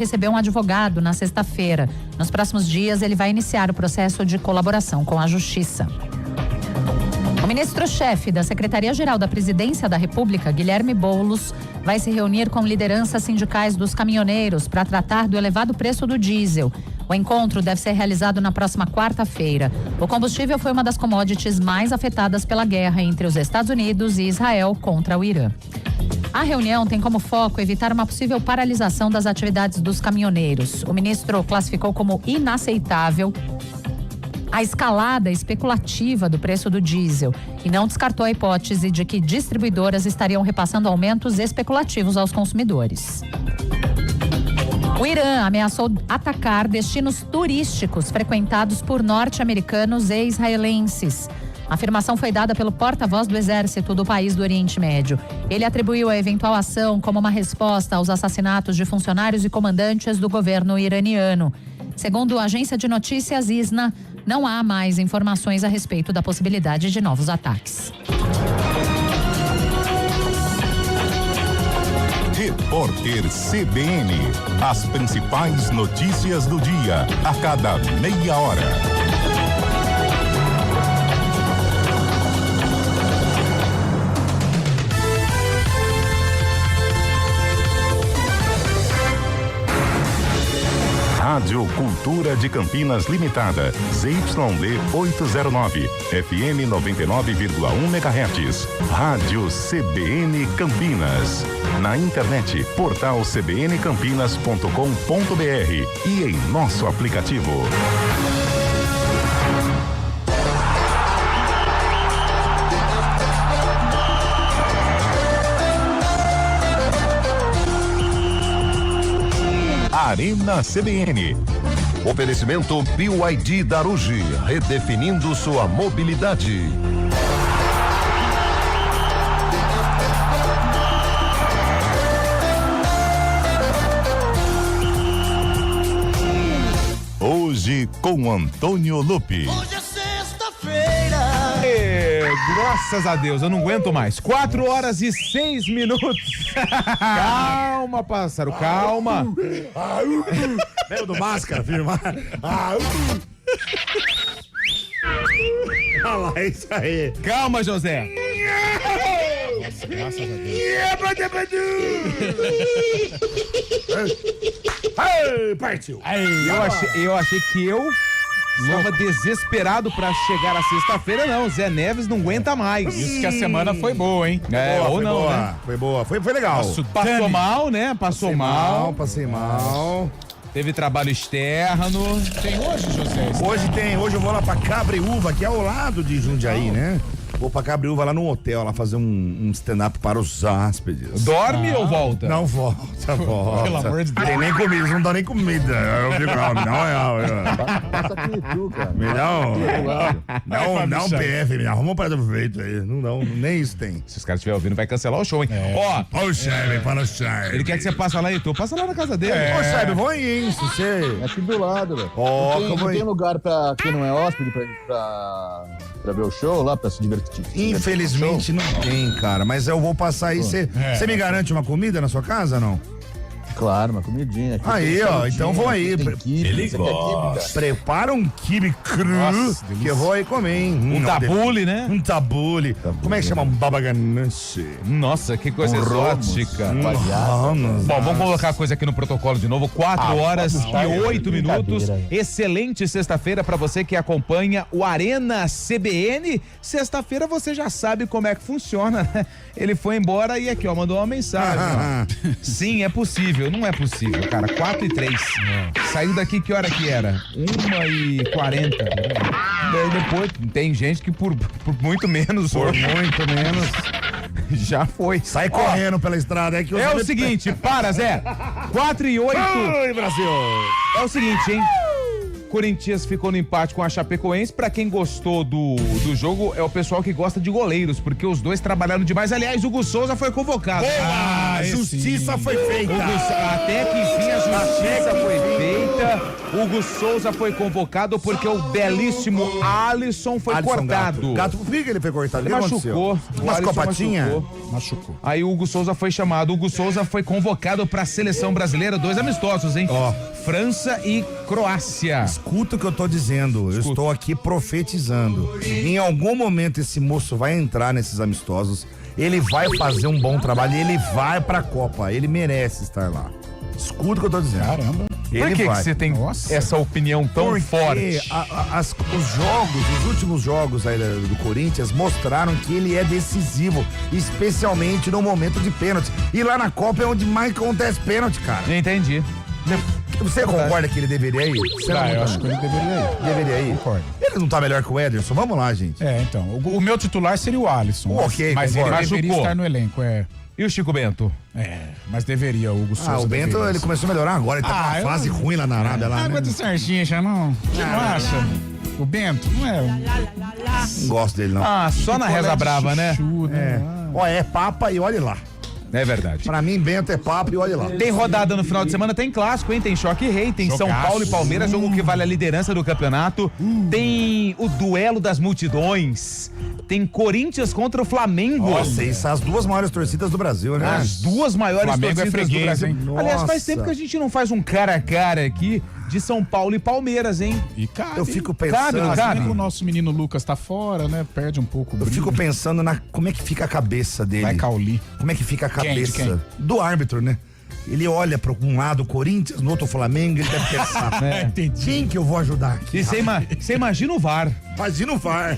recebeu um advogado na sexta-feira. Nos próximos dias, ele vai iniciar o processo de colaboração com a Justiça. O ministro-chefe da Secretaria-Geral da Presidência da República, Guilherme Boulos, vai se reunir com lideranças sindicais dos caminhoneiros para tratar do elevado preço do diesel. O encontro deve ser realizado na próxima quarta-feira. O combustível foi uma das commodities mais afetadas pela guerra entre os Estados Unidos e Israel contra o Irã. A reunião tem como foco evitar uma possível paralisação das atividades dos caminhoneiros. O ministro classificou como inaceitável a escalada especulativa do preço do diesel e não descartou a hipótese de que distribuidoras estariam repassando aumentos especulativos aos consumidores. O Irã ameaçou atacar destinos turísticos frequentados por norte-americanos e israelenses. A afirmação foi dada pelo porta-voz do exército do país do Oriente Médio. Ele atribuiu a eventual ação como uma resposta aos assassinatos de funcionários e comandantes do governo iraniano. Segundo a agência de notícias ISNA, não há mais informações a respeito da possibilidade de novos ataques. Repórter CBN. As principais notícias do dia, a cada meia hora. Rádio Cultura de Campinas Limitada, ZYD 809, FM 99,1 MHz. Rádio CBN Campinas. Na internet, portal cbncampinas.com.br e em nosso aplicativo. Arena CBN. Oferecimento BYD Darugi, redefinindo sua mobilidade. Hoje com Antônio Lupi. Hoje é sexta-feira. Graças a Deus, eu não aguento mais. 4h06. Calma, pássaro, calma. Lembra do Máscara, filho? Olha lá, é isso aí. Calma, José. Nossa, graças a Deus. Partiu. Eu achei que eu estava desesperado pra chegar a sexta-feira, não. Zé Neves não aguenta mais. Isso que a semana foi boa, hein? Ou não, boa, né? Foi boa, foi legal. Passou mal, né? Passei mal. Teve trabalho externo. Tem hoje, José? Hoje eu vou lá pra Cabreúva, que é ao lado de Jundiaí, né? Vou pra Cabreúva lá no hotel, lá fazer um stand-up para os hóspedes. Dorme ou volta? Não, volta. Pelo amor de Deus. Tem nem comida, eles não dão nem comida. Eu fico, Passa aqui tu, cara. me dá um PF, me arruma um prato feito aí. Não dão, nem isso tem. Se os caras estiverem ouvindo, vai cancelar o show, hein? Ó, Ó o chefe, fala o chefe. ele quer que você passe lá, Heitor. Passa lá na casa dele. Ô, chefe, vou aí, hein, se você... É aqui do lado, velho. Ó, Não tem lugar pra quem não é hóspede pra ver o show lá, pra se divertir. Infelizmente não tem, cara, mas eu vou passar aí. Você me garante uma comida na sua casa, não? Claro, uma comidinha. Aqui Aí, ó, então vou aí. Ele gosta. Prepara um quibe cru. Nossa, que eu vou aí comer, hein? Um tabule, né? Um tabule. Como é que chama? Um babaganache. Nossa, que coisa exótica. Bom, vamos colocar a coisa aqui no protocolo de novo. 4h08. Excelente sexta-feira pra você que acompanha o Arena CBN. Sexta-feira você já sabe como é que funciona, né? Ele foi embora e aqui, ó, mandou uma mensagem. Ó. Sim, é possível. Não é possível, cara. 4h03. Saiu daqui, que hora que era? 1h40. Daí depois tem gente que por muito menos. Por muito menos. Já foi. Sai correndo pela estrada. É o seguinte, para, Zé. 4h08. Oi, Brasil. É o seguinte, hein? Corinthians ficou no empate com a Chapecoense. Pra quem gostou do jogo, é o pessoal que gosta de goleiros, porque os dois trabalharam demais. Aliás, o Hugo Souza foi convocado. A justiça foi feita. Até que enfim a justiça foi feita. Hugo Souza foi convocado porque o belíssimo Alisson foi cortado. Gato, por que ele foi cortado? Ele machucou. Machucou a patinha? Machucou. Aí o Hugo Souza foi chamado. O Hugo Souza foi convocado para a seleção brasileira, 2 amistosos, hein? Ó. França e Croácia. Escuta o que eu tô dizendo. Eu estou aqui profetizando. Em algum momento esse moço vai entrar nesses amistosos. Ele vai fazer um bom trabalho e ele vai pra Copa. Ele merece estar lá. Escuta o que eu tô dizendo. Caramba. Por que você tem essa opinião tão forte? Os últimos jogos aí do Corinthians mostraram que ele é decisivo, especialmente no momento de pênalti. E lá na Copa é onde mais acontece pênalti, cara. Entendi. Você concorda que ele deveria ir? Eu acho que ele deveria ir. Deveria ir? Concordo. Ele não tá melhor que o Ederson? Vamos lá, gente. Então. O meu titular seria o Alisson. Ok, mas ele concordo. deveria estar no elenco, E o Chico Bento? Mas deveria, o Hugo Souza. O Bento, deveria. ele começou a melhorar agora. Ele tá com uma fase ruim lá na Arábia. Lá, Água né? de sarginha, não? Você não acha? O Bento? Não é? Não gosto dele, não. Só na reza brava, né? É papa e olhe lá. É verdade. Pra mim, Bento é papo e olhe lá. Tem rodada no final de semana, tem clássico, hein? Tem Choque Rei, tem São Paulo e Palmeiras, jogo que vale a liderança do campeonato. Tem o duelo das multidões. Tem Corinthians contra o Flamengo. Nossa, isso são as 2 maiores torcidas do Brasil, né? As 2 maiores Flamengo torcidas freguês, do Brasil. hein? Aliás, faz Nossa. tempo que a gente não faz um cara a cara aqui de São Paulo e Palmeiras, hein? E cabe. Eu fico Cabe, pensando. não cabe? O nosso menino Lucas tá fora, né? Perde um pouco o Eu brilho. fico pensando como é que fica a cabeça dele. Vai Cauli. Como é que fica a Quem? cabeça De quem? do árbitro, né? Ele olha para um lado o Corinthians, no outro o Flamengo, ele deve pensar, Entendi. quem que eu vou ajudar aqui? E você imagina o VAR. Imagina o VAR.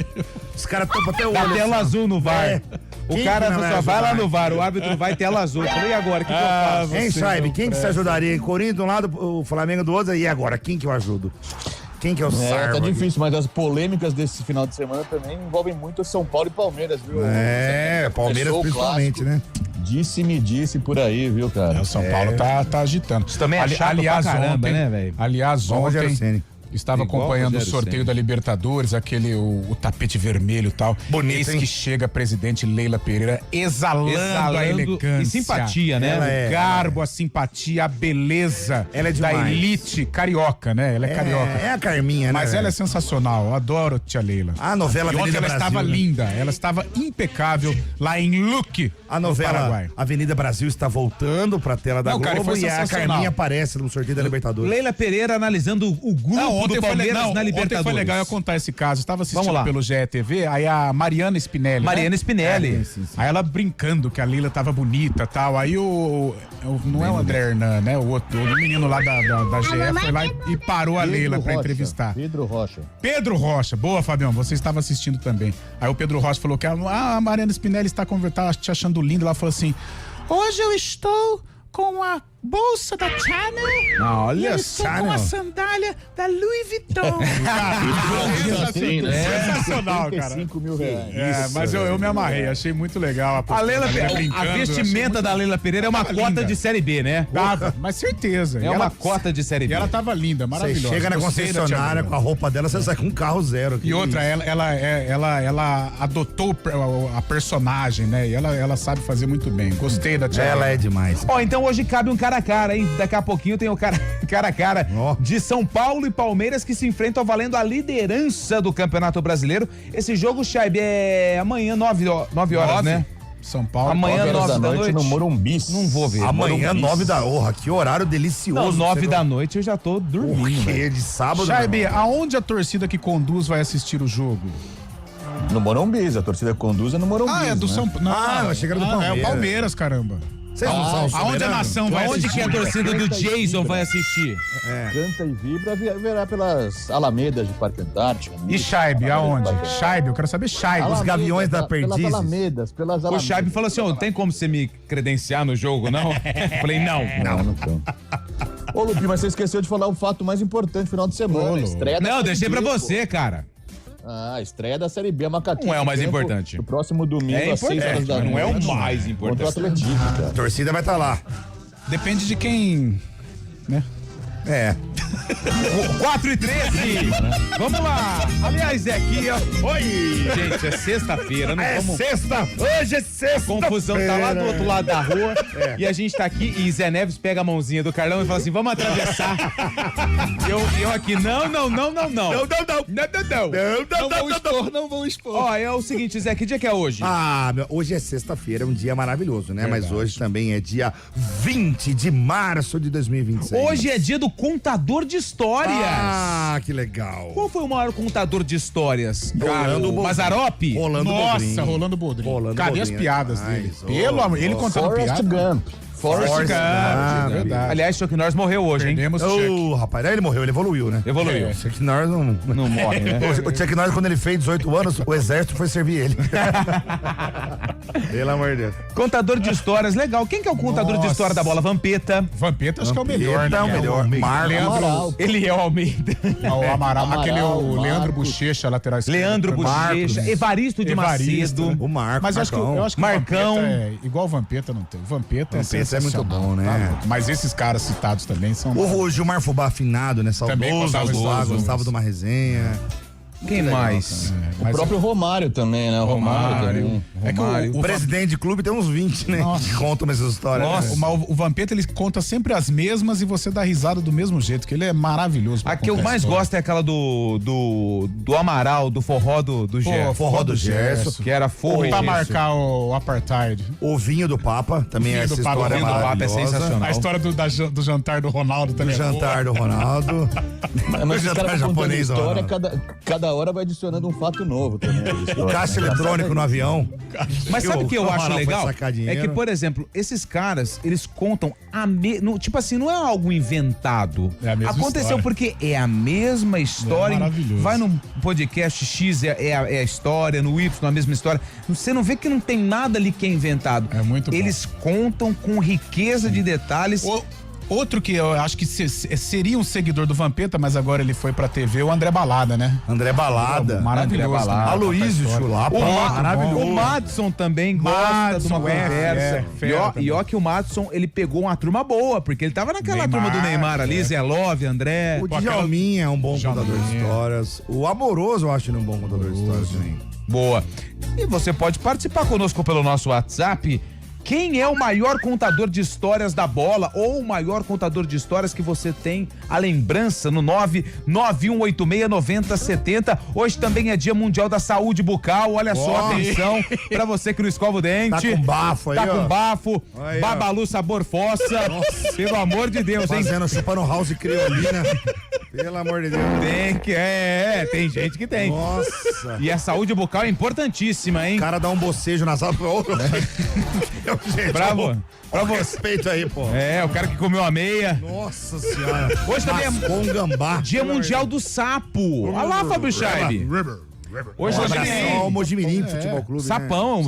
Os caras topam até o Dá olho. tela assim. azul no VAR. É. O Quem cara que não vai só vai lá ajudar? no VAR, o árbitro vai tela azul. Eu falei, e agora, o que eu faço? Hein, Você Chaibe? não Quem que se ajudaria? Corinthians de um lado, o Flamengo do outro, e agora? Quem que eu ajudo? Quem que eu salvo? Tá difícil, mas as polêmicas desse final de semana também envolvem muito São Paulo e Palmeiras, viu? Palmeiras Começou o principalmente, né? Disse-me disse por aí, viu, cara? O São Paulo tá agitando. Isso também é chato pra caramba, ontem, né, velho? Aliás, Igual o Rogério ontem Ceni. estava Igual o acompanhando o Rogério sorteio Ceni. da Libertadores, o tapete vermelho e tal. Bonito, Eis hein? que chega a presidente Leila Pereira exalando a elegância. e simpatia, né? Ela é- O garbo, a simpatia, a beleza Ela é da demais. elite carioca, né? Ela é carioca. É a Carminha, né? Mas ela é velho? sensacional, eu adoro tia Leila. A novela E ontem Avenida ela Brasil, estava né? linda, ela estava impecável lá em Luque, A no novela Paraguai. Avenida Brasil está voltando pra tela da Não, cara, Globo foi e a sensacional. Carminha aparece no sorteio da Libertadores. Leila Pereira analisando o grupo do Palmeiras na Libertadores. Ontem foi legal eu contar esse caso. Estava Vamos assistindo lá. pelo GETV, aí a Mariana Spinelli. Mariana né? Spinelli. Aí ela brincando que a Leila tava bonita e tal. Aí não é o André Hernan, né? O outro, o menino lá da GE foi lá e parou a Leila pra entrevistar. Pedro Rocha. Pedro Rocha, boa, Fabião, você estava assistindo também. Aí o Pedro Rocha falou que a Mariana Spinelli está te achando linda. Ela falou assim: hoje eu estou com a bolsa da Chanel e Olha eu estou com a sandália da Louis Vuitton. Sensacional, cara. 35 mil reais. Mas eu me amarrei, achei muito legal a postura da Leila brincando, A eu achei vestimenta muito- da Leila Pereira é uma Tava cota linda. de Série B, né? Tava, mas certeza. É E uma ela- cota de Série B. E ela tava linda, Você maravilhosa. chega na Gostei da tia concessionária Leila. com a roupa dela, você sai com um carro zero. E outra, ela adotou a personagem, né? E ela sabe fazer muito bem. Gostei da tia Ela Leila. é demais. Ó, então hoje cabe um cara a cara, hein? Daqui a pouquinho tem o cara a cara Ó. de São Paulo e Palmeiras que se enfrentam valendo a liderança do Campeonato Brasileiro. Esse jogo, Chaib, é amanhã, 9 horas, né? São Paulo. Amanhã, 9 horas 9 da da noite noite. no Morumbi. Não vou ver. Amanhã, Morumbi. 9 da honra. Que horário delicioso. Não, 9 Você da noite eu já tô dormindo, velho. Que de sábado. Chaibe, meu irmão. aonde a torcida que conduz vai assistir o jogo? No Morumbi, a torcida conduz é no Morumbi. É do São Paulo. Ah, eu achei que era do É o Palmeiras. Palmeiras, caramba. Vocês não são Aonde a soberanos? nação vai Onde assistir? que a torcida do Jason vai assistir? Canta e vibra, verá pelas alamedas de Parque Antártico. E Chaibe, aonde? Chaibe, eu quero saber Chaibe. Os Gaviões da Pelas Perdizes. alamedas, pelas O alamedas. Chaib falou assim, ó, não tem como você me credenciar no jogo, não? Falei, não. Não tem. Ô, Lupi, mas você esqueceu de falar o fato mais importante do final de semana. Estreia da Não, Série deixei B, pra pô. você, cara. Estreia da Série B, a Macaquinha. Não é o mais Campo, importante. No próximo domingo, É às 6 horas importante, da mas noite. não é o mais Contra o importante. Atlético, A cara. torcida vai estar lá. Depende de quem, né? É. 4h13. Vamos lá. Aliás, é aqui, ó. Oi. Gente, é sexta-feira, não vamos... sexta, hoje é sexta. A confusão tá lá do outro lado da rua e a gente tá aqui e Zé Neves pega a mãozinha do Carlão e fala assim, vamos atravessar. eu aqui, não. Não vou expor. Ó, é o seguinte, Zé, que dia que é hoje? Hoje é sexta-feira, um dia maravilhoso, né? Verdade. Mas hoje também é dia 20 de março de 2026. Hoje é dia do contador de histórias. Que legal. Qual foi o maior contador de histórias? Rolando Mazarope? Rolando Bodrinho. Cadê as piadas dele? Pelo amor, ele contando Forrest piada. Gump. Forrest Gump. Verdade. Aliás, Chuck Norris morreu hoje, hein? Perdemos o Chuck. Rapaz, ele morreu, ele evoluiu, né? Evoluiu. O Chuck Norris não morre, né? O Chuck Norris, quando ele fez 18 anos, o exército foi servir ele. Pelo amor de Deus. Contador de histórias, legal. Quem que é o contador de história da bola? Vampeta. Vampeta acho que é o melhor, né? É o melhor. Leandro. Ele é o Almeida. O Amaral. Aquele é o Leandro Bochecha, lateral esquerdo. Leandro Bochecha. Evaristo de Macedo. O Marco. Mas eu acho que Marcão. O Vampeta é igual o Vampeta não tem. O Vampeta é muito bom, né? Mas esses caras citados também são... O Gilmar Fubá afinado, né? Também gostava de uma resenha. Quem mais? O próprio Romário também, né? Romário. É que o presidente de clube tem uns 20, né? Que contam essas histórias. Nossa, o Vampeta, ele conta sempre as mesmas e você dá risada do mesmo jeito, que ele é maravilhoso. A que eu mais gosto é aquela do Amaral, do forró do Gerson. Forró do Gerson. Que era forró. Pra marcar o apartheid. O vinho do Papa, também essa história do Papa é sensacional. A história do jantar do Ronaldo também. O jantar do Ronaldo. Mas os caras japonês, história, cada hora vai adicionando um fato novo também. O caixa eletrônico no avião. Mas sabe o que eu acho legal? É que, por exemplo, esses caras, eles contam tipo assim, não é algo inventado. É a mesma Aconteceu história. porque é a mesma história. É maravilhoso. Vai no podcast X, é a história, no Y, a mesma história. Você não vê que não tem nada ali que é inventado. É muito bom. Eles contam com riqueza de detalhes. Outro que eu acho que seria um seguidor do Vampeta, mas agora ele foi pra TV, o André Balada, né? André Balada. Maravilhoso. Aloysio Chulapa. O Madson também gosta de uma conversa. E ó que o Madson, ele pegou uma turma boa, porque ele tava naquela turma do Neymar ali, Zé Love, André. O Djalminha é um bom contador de histórias. O Amoroso eu acho ele um bom contador de histórias também. Boa. E você pode participar conosco pelo nosso WhatsApp. Quem é o maior contador de histórias da bola ou o maior contador de histórias que você tem a lembrança no 991869070. Hoje também é Dia Mundial da Saúde Bucal. Olha só, atenção pra você que não escova o dente. Tá com bafo aí, Tá com ó. bafo. Aí, Babalu sabor fossa. Pelo amor de Deus, hein? Fazendo, chupando house criolina. Pelo amor de Deus. Tem que, tem gente que tem. Nossa. E a saúde bucal é importantíssima, hein? O cara dá um bocejo na sala. Gente, Bravo. Pra você. Respeito aí, pô. É, o cara que comeu a meia. Nossa senhora. Hoje também é com gambá. Dia Mundial do Sapo. Olha lá, Fábio Scheibe. Hoje Um também abração ao Mojimirim Futebol Clube. Sapão,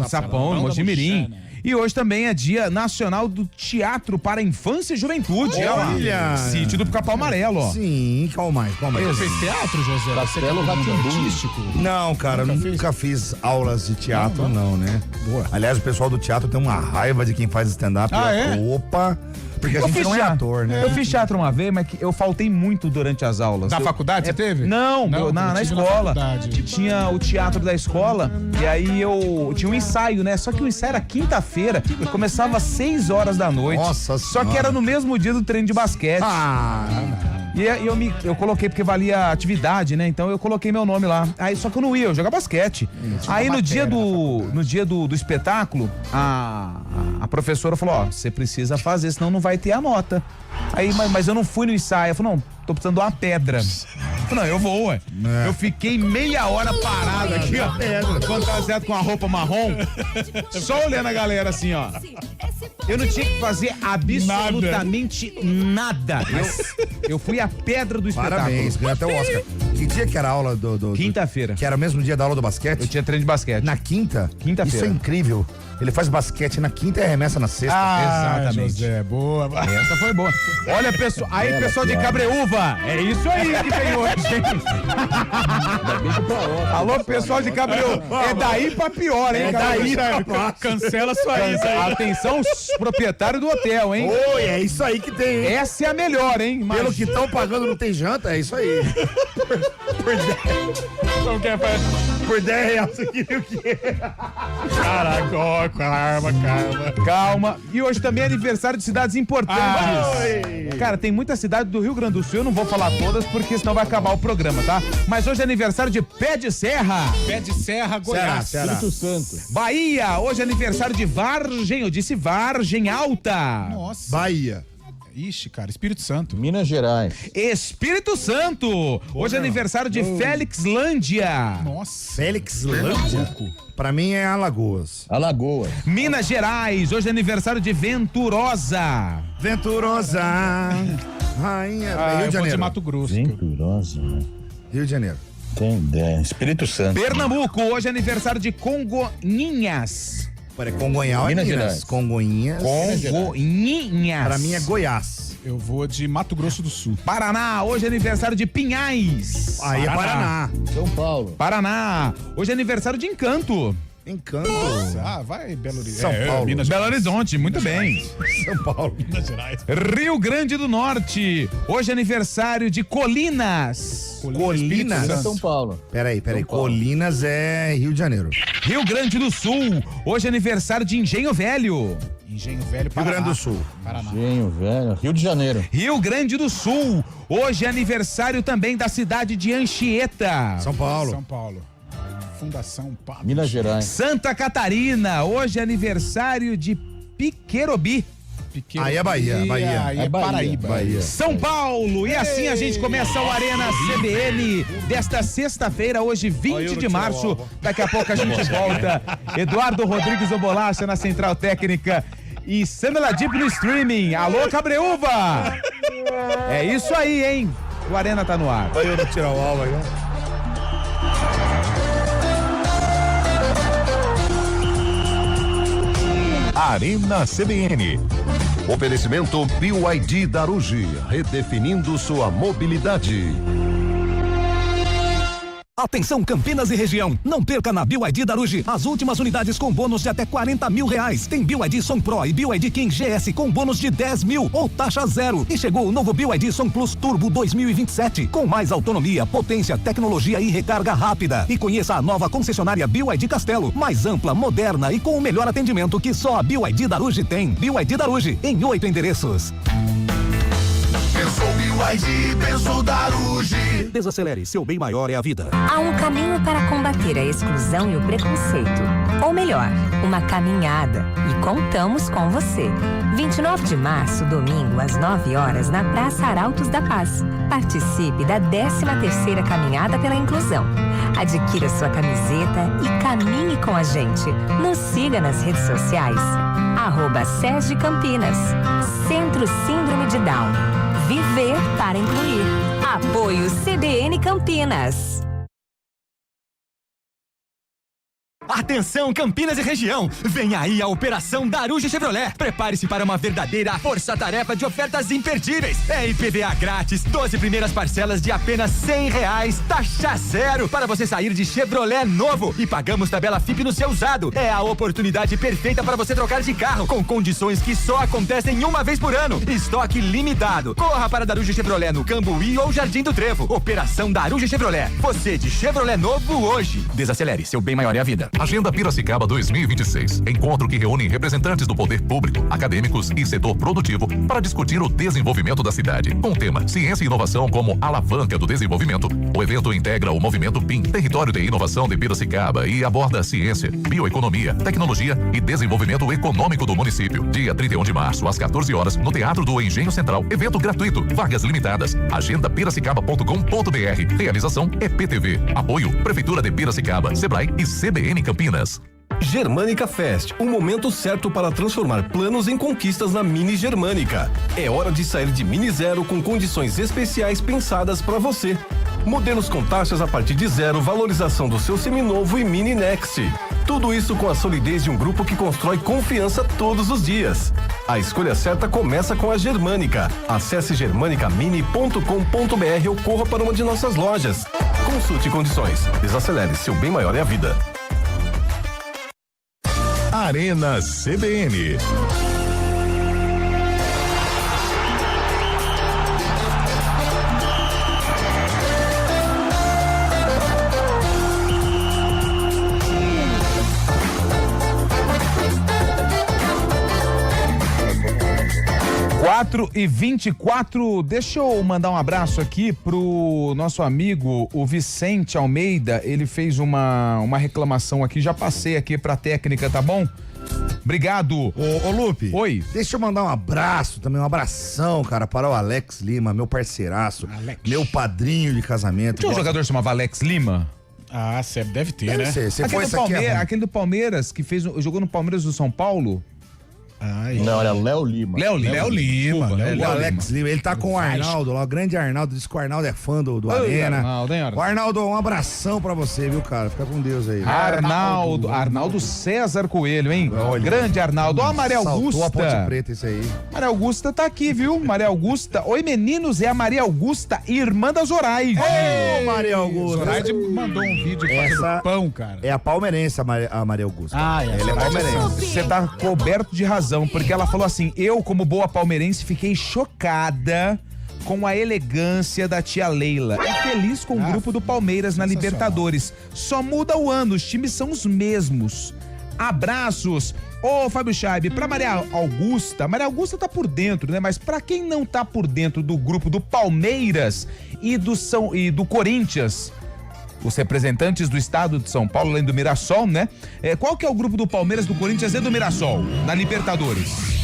né? Mojimirim. E hoje também é Dia Nacional do Teatro para Infância e Juventude. Olha! Sítio do Pica-Pau Amarelo, ó. Sim, qual mais? Você fez teatro, José? Castelo Rá-Tim-Bum. Não, cara, nunca fiz aulas de teatro, não, né? Boa. Aliás, o pessoal do teatro tem uma raiva de quem faz stand-up. É? Opa! Porque a gente não é ator, né? Eu fiz teatro uma vez, mas eu faltei muito durante as aulas. Na faculdade você teve? Não, na escola. faculdade. Tinha o teatro da escola e aí eu tinha um ensaio, né? Só que o ensaio era quinta-feira, começava às 6 horas da noite. Nossa Só que Senhora. era no mesmo dia do treino de basquete. E eu coloquei porque valia atividade, né? Então eu coloquei meu nome lá. Aí só que eu não ia, eu jogava basquete. Aí no dia do espetáculo, a professora falou, ó, você precisa fazer, senão não vai ter a nota. Aí, mas eu não fui no ensaio. Eu falei, não, tô precisando de uma pedra. Eu falei, não, eu vou, ué. Eu fiquei meia hora parado aqui, ó. Fantasiado com a roupa marrom. Só olhando a galera assim, ó. Eu não tinha que fazer absolutamente nada. Eu fui a pedra do espetáculo. Parabéns, ganhou até o Oscar. Que dia que era a aula do... Quinta-feira. Que era o mesmo dia da aula do basquete? Eu tinha treino de basquete. Na quinta? Quinta-feira. Isso é incrível. Ele faz basquete na quinta e arremessa na sexta. Exatamente. José, boa. Essa foi boa. Olha, pessoal, aí pessoal de Cabreúva, é isso aí que tem hoje, hein? Alô, pessoal de Cabreúva, é daí pra pior, hein? É daí pra próxima. Cancela sua ida aí. Atenção, proprietário do hotel, hein? Oi, é isso aí que tem, hein? Essa é a melhor, hein? Pelo que estão pagando não tem janta, é isso aí. Por 10 reais você queria o quê? Caraca, ó, calma. Calma. E hoje também é aniversário de cidades importantes. Cara, tem muita cidade do Rio Grande do Sul, eu não vou falar todas porque senão vai acabar o programa, tá? Mas hoje é aniversário de Pé de Serra. Pé de Serra, Goiás. Ceará. Espírito Santo. Bahia, hoje é aniversário de Vargem, eu disse Vargem Alta. Nossa. Bahia. Ixi, cara, Espírito Santo. Minas Gerais. Espírito Santo, hoje é aniversário de Félixlândia. Nossa. Félix Lândia. Pra mim é Alagoas. Alagoas. Minas Gerais, hoje é aniversário de Venturosa. Venturosa. Rainha. Rio Eu de vou de Janeiro. Mato Grosso. Venturosa, né? Rio de Janeiro. Tem ideia. Espírito Santo. Pernambuco, hoje é aniversário de Congonhinhas. Peraí, Congonhal é Minas Minas. Gerais. Congonhinhas. Congonhinhas. Pra mim é Goiás. Eu vou de Mato Grosso do Sul. Paraná, hoje é aniversário de Pinhais. Aí é Paraná. São Paulo. Paraná, hoje é aniversário de Encanto. Encanto. Vai Belo Horizonte. São Paulo. Minas Belo Gerais. Horizonte, muito bem. São Paulo. Minas Gerais. Rio Grande do Norte, hoje é aniversário de Colinas. Colinas? Espírito São Santo. Paulo. Peraí. São Paulo. Colinas é Rio de Janeiro. Rio Grande do Sul, hoje é aniversário de Engenho Velho. Engenho Velho, Rio Paraná. Grande do Sul. Paraná. Engenho Velho. Rio de Janeiro. Rio Grande do Sul, hoje é aniversário também da cidade de Anchieta. São Paulo. São Paulo. Fundação Pablo. Minas Gerais. Santa Catarina, hoje é aniversário de Piquerobi. Pequeno. Aí é Bahia, Bahia. Aí é Bahia. Paraíba. Bahia. São Paulo, e assim a gente começa o Arena CBN desta sexta-feira, hoje 20 de março. Daqui a pouco a gente volta. Eduardo Rodrigues o Bolacha na Central Técnica e Samela Deep no streaming. Alô, Cabreúva! É isso aí, hein? O Arena tá no ar. Vai eu não tirar o alvo aí, né? Arena CBN. Oferecimento BYD Darugi, redefinindo sua mobilidade. Atenção Campinas e região, não perca na BYD Darugi as últimas unidades com bônus de até 40 mil reais. Tem BYD Som Pro e BYD King GS com bônus de 10 mil ou taxa zero. E chegou o novo BYD Som Plus Turbo 2027 com mais autonomia, potência, tecnologia e recarga rápida. E conheça a nova concessionária BYD Castelo, mais ampla, moderna e com o melhor atendimento que só a BYD Darugi tem. BYD Darugi em 8 endereços. Pensou BYD, pensou Darugi. Desacelere, seu bem maior é a vida. Há um caminho para combater a exclusão e o preconceito. Ou melhor, uma caminhada. E contamos com você. 29 de março, domingo, às 9 horas, na Praça Arautos da Paz. Participe da 13ª Caminhada pela Inclusão. Adquira sua camiseta e caminhe com a gente. Nos siga nas redes sociais. @SESG Campinas. Centro Síndrome de Down. Viver para incluir. Apoio CBN Campinas. Atenção Campinas e região, vem aí a Operação Darugi Chevrolet. Prepare-se para uma verdadeira força-tarefa de ofertas imperdíveis. É IPVA grátis, 12 primeiras parcelas de apenas R$100, taxa zero para você sair de Chevrolet novo e pagamos tabela FIP no seu usado. É a oportunidade perfeita para você trocar de carro com condições que só acontecem uma vez por ano. Estoque limitado. Corra para Darugi Chevrolet no Cambuí ou Jardim do Trevo. Operação Darugi Chevrolet. Você de Chevrolet novo hoje. Desacelere, seu bem maior é a vida. Agenda Piracicaba 2026. Encontro que reúne representantes do poder público, acadêmicos e setor produtivo para discutir o desenvolvimento da cidade. Com o tema Ciência e Inovação como alavanca do desenvolvimento, o evento integra o movimento PIN, Território de Inovação de Piracicaba, e aborda a ciência, bioeconomia, tecnologia e desenvolvimento econômico do município. Dia 31 de março, às 14 horas, no Teatro do Engenho Central. Evento gratuito, vagas limitadas. agendapiracicaba.com.br. Realização EPTV. Apoio Prefeitura de Piracicaba, Sebrae e CBN Campinas. Germânica Fest, o momento certo para transformar planos em conquistas na Mini Germânica. É hora de sair de Mini Zero com condições especiais pensadas para você. Modelos com taxas a partir de zero, valorização do seu seminovo e Mini Next. Tudo isso com a solidez de um grupo que constrói confiança todos os dias. A escolha certa começa com a Germânica. Acesse germanicamini.com.br ou corra para uma de nossas lojas. Consulte condições. Desacelere, seu bem maior é a vida. Arena CBN. Quatro e 24, deixa eu mandar um abraço aqui pro nosso amigo, o Vicente Almeida. Ele fez uma reclamação aqui, já passei aqui pra técnica, tá bom? Obrigado. Ô Lupe. Oi. Deixa eu mandar um abraço também, um abração, cara, para o Alex Lima, meu parceiraço, meu padrinho de casamento. Tinha um jogador chamado Alex Lima? Ah, deve ter, né? Aquele do Palmeiras, que jogou no Palmeiras do São Paulo. Não, era Léo Lima. Léo Lima. O Alex Lima, ele tá com o Arnaldo lá, o grande Arnaldo, diz que o Arnaldo é fã do Arena. O Arnaldo, um abração pra você, viu, cara? Fica com Deus aí. Arnaldo César Coelho, hein? Grande Arnaldo. Ó, a Maria Augusta. A Ponte Preta, isso aí. Maria Augusta tá aqui, viu? Maria Augusta. Oi, meninos, é a Maria Augusta, irmã da Zoraide. Ô, Maria Augusta. Zoraide mandou um vídeo fazendo pão, cara. É a palmeirense, a Maria Augusta. Ela é palmeirense. Você tá coberto de razão, porque ela falou assim: eu, como boa palmeirense, fiquei chocada com a elegância da tia Leila e feliz com o grupo do Palmeiras na Libertadores. Só muda o ano, os times são os mesmos. Abraços. Ô, Fábio Chaib, pra Maria Augusta tá por dentro, né? Mas pra quem não tá por dentro do grupo do Palmeiras e do Corinthians, os representantes do estado de São Paulo, além do Mirassol, né? Qual que é o grupo do Palmeiras, do Corinthians e do Mirassol na Libertadores?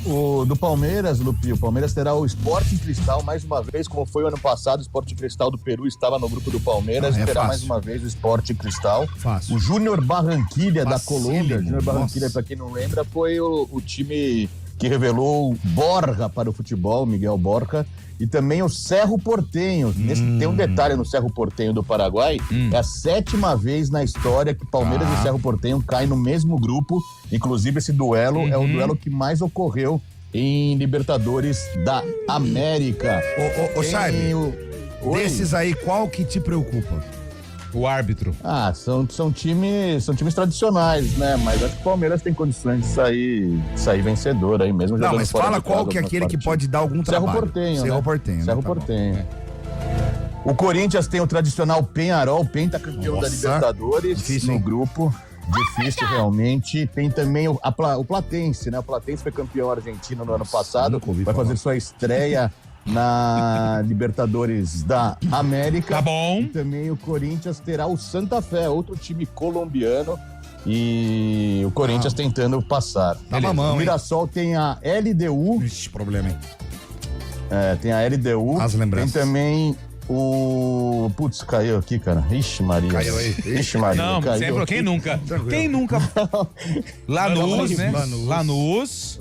O do Palmeiras, Lupi, o Palmeiras terá o Sporting Cristal mais uma vez, como foi o ano passado. O Sporting Cristal do Peru estava no grupo do Palmeiras, terá mais uma vez o Sporting Cristal. Fácil. O Júnior Barranquilla da Colômbia, Júnior Barranquilla, pra quem não lembra, foi o time que revelou Borja para o futebol, Miguel Borja. E também o Cerro Porteño. Tem um detalhe no Cerro Porteño do Paraguai. É a 7ª vez na história que Palmeiras e Cerro Porteño caem no mesmo grupo. Inclusive, esse duelo é o duelo que mais ocorreu em Libertadores da América. Ô, Saib, desses aí, qual que te preocupa? O árbitro. São times tradicionais, né? Mas acho que o Palmeiras tem condições de sair vencedor aí mesmo. Não, mas fala qual que é aquele que pode dar algum trabalho. Cerro Porteño. Cerro Porteño. O Corinthians tem o tradicional Peñarol, pentacampeão da Libertadores, difícil, no grupo. Difícil, realmente. Tem também o Platense, né? O Platense foi campeão argentino no ano passado. Vai fazer sua estreia na Libertadores da América. Tá bom. E também o Corinthians terá o Santa Fé, outro time colombiano. E o Corinthians tentando passar. Tá mamão, o Mirassol tem a LDU. Ixi, problema, hein? Tem a LDU. As lembranças. Tem também o... Putz, caiu aqui, cara. Ixi, Maria. Caiu aí. Ixi, Maria. Não, sempre. Quem nunca? Quem nunca? Lanús, né? Lanús,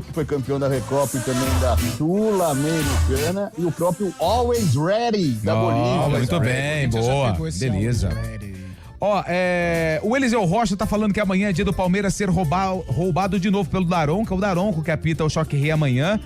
que foi campeão da Recopa e também da Sul-Americana. E o próprio Always Ready da Bolívia. Muito bem, boa. Beleza. Ó, o Eliseu Rocha tá falando que amanhã é dia do Palmeiras ser roubado de novo pelo Daronco. O Daronco que apita o Choque Rei amanhã.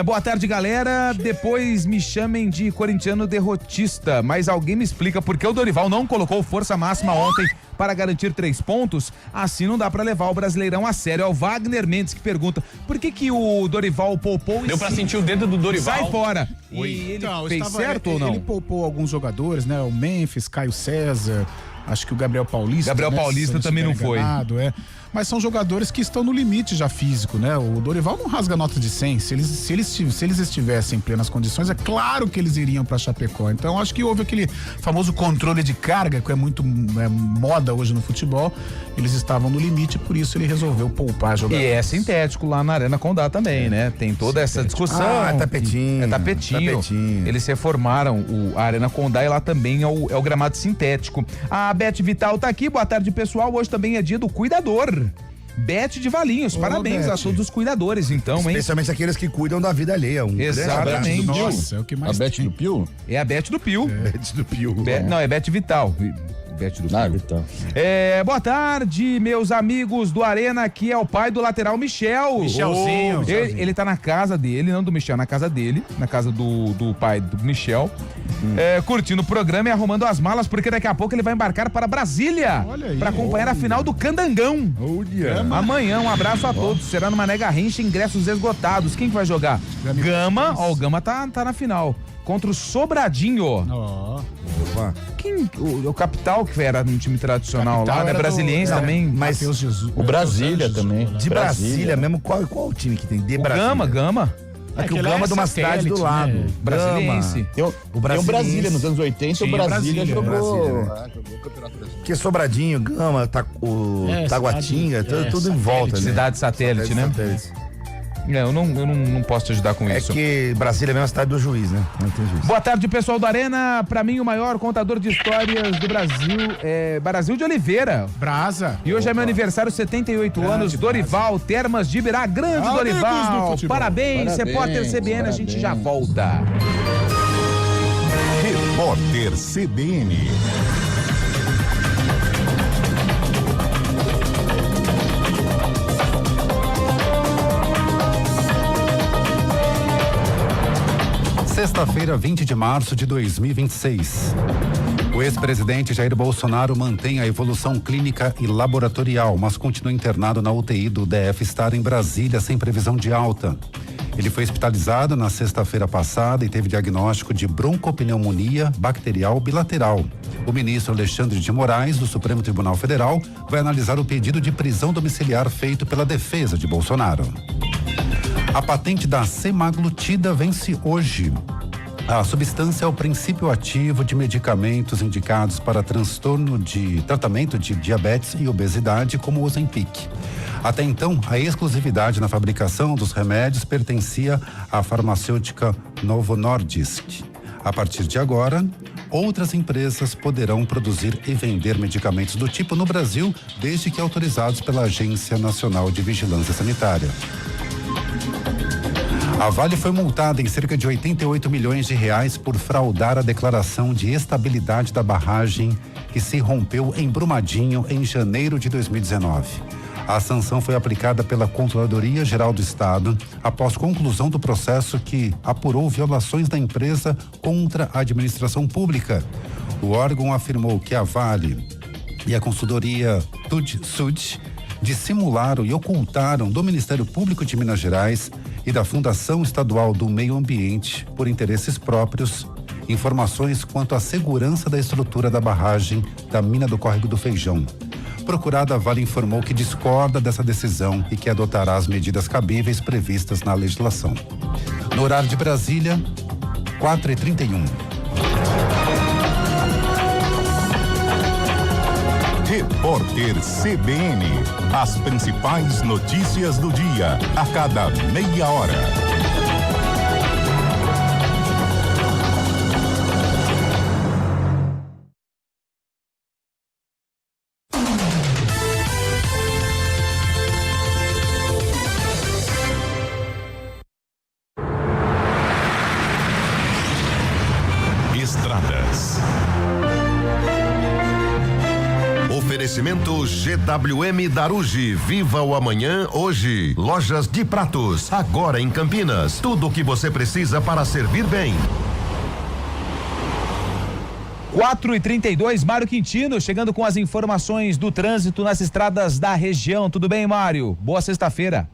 Boa tarde, galera. Depois me chamem de corintiano derrotista, mas alguém me explica por que o Dorival não colocou força máxima ontem para garantir 3 pontos? Assim não dá pra levar o Brasileirão a sério. É o Wagner Mendes que pergunta por que o Dorival poupou Deu pra sentir o dedo do Dorival. Sai fora. E ele fez certo ou não? Ele poupou alguns jogadores, né? O Memphis, Caio César, acho que o Gabriel Paulista. Paulista também não foi. Mas são jogadores que estão no limite já físico, né? O Dorival não rasga nota de 100. Se eles estivessem em plenas condições, é claro que eles iriam pra Chapecó. Então, acho que houve aquele famoso controle de carga, que é muito moda hoje no futebol. Eles estavam no limite, por isso ele resolveu poupar jogadores. E é sintético lá na Arena Condá também, né? Tem toda essa discussão. É tapetinho. É tapetinho. Eles reformaram a Arena Condá e lá também é o gramado sintético. A Beth Vital tá aqui. Boa tarde, pessoal. Hoje também é dia do cuidador. Beth de Valinhos, parabéns a todos os cuidadores, então, hein? Especialmente aqueles que cuidam da vida alheia. Exatamente. Nossa, é o que mais a Beth do Pio? É a Beth do Pio. Beth do Pio. Não, é Beth Vital. veste do Fio. Então. Boa tarde, meus amigos do Arena, aqui é o pai do lateral Michel. Michelzinho. Ele tá na casa dele, não do Michel, na casa dele, na casa do pai do Michel, curtindo o programa e arrumando as malas, porque daqui a pouco ele vai embarcar para Brasília para acompanhar a final do Candangão. Amanhã, um abraço a todos. Será no Mané Garrincha, ingressos esgotados. Quem que vai jogar? Gama, o Gama tá na final. Contra o Sobradinho. O Capital, que era um time tradicional lá, né? Brasiliense também. Mas o Brasília também. De Brasília mesmo, qual o time que tem? De Brasília. Gama. É que o Gama é de uma cidade do lado. Né? Brasiliense. Tem o Brasília nos anos 80, o Brasília jogou. Jogou o Campeonato Brasileiro. Porque Sobradinho, Gama, Taguatinga, tudo em volta. Cidade satélite, né? Eu não posso te ajudar com isso. É que Brasília é a mesma cidade do Juiz, né? Não tem juiz. Boa tarde, pessoal do Arena. Pra mim, o maior contador de histórias do Brasil é Brasil de Oliveira. Brasa. E hoje é meu aniversário, 78 anos. Dorival, Termas de Ibirá. Grande Dorival. Parabéns, repórter CBN. A gente já volta. Repórter CBN. Sexta-feira, 20 de março de 2026. O ex-presidente Jair Bolsonaro mantém a evolução clínica e laboratorial, mas continua internado na UTI do DF Star em Brasília, sem previsão de alta. Ele foi hospitalizado na sexta-feira passada e teve diagnóstico de broncopneumonia bacterial bilateral. O ministro Alexandre de Moraes, do Supremo Tribunal Federal, vai analisar o pedido de prisão domiciliar feito pela defesa de Bolsonaro. A patente da semaglutida vence hoje. A substância é o princípio ativo de medicamentos indicados para tratamento de diabetes e obesidade, como o Ozempic. Até então, a exclusividade na fabricação dos remédios pertencia à farmacêutica Novo Nordisk. A partir de agora, outras empresas poderão produzir e vender medicamentos do tipo no Brasil, desde que autorizados pela Agência Nacional de Vigilância Sanitária. A Vale foi multada em cerca de 88 milhões de reais por fraudar a declaração de estabilidade da barragem que se rompeu em Brumadinho em janeiro de 2019. A sanção foi aplicada pela Controladoria Geral do Estado após conclusão do processo que apurou violações da empresa contra a administração pública. O órgão afirmou que a Vale e a consultoria Sud dissimularam e ocultaram do Ministério Público de Minas Gerais e da Fundação Estadual do Meio Ambiente, por interesses próprios, informações quanto à segurança da estrutura da barragem da mina do Córrego do Feijão. Procurada, a Vale informou que discorda dessa decisão e que adotará as medidas cabíveis previstas na legislação. No horário de Brasília, 4h31. Repórter CBN. As principais notícias do dia, a cada meia hora. Estradas. Oferecimento GWM Darugi. Viva o amanhã hoje. Lojas de Pratos, agora em Campinas. Tudo o que você precisa para servir bem. 4h32, Mário Quintino, chegando com as informações do trânsito nas estradas da região. Tudo bem, Mário? Boa sexta-feira.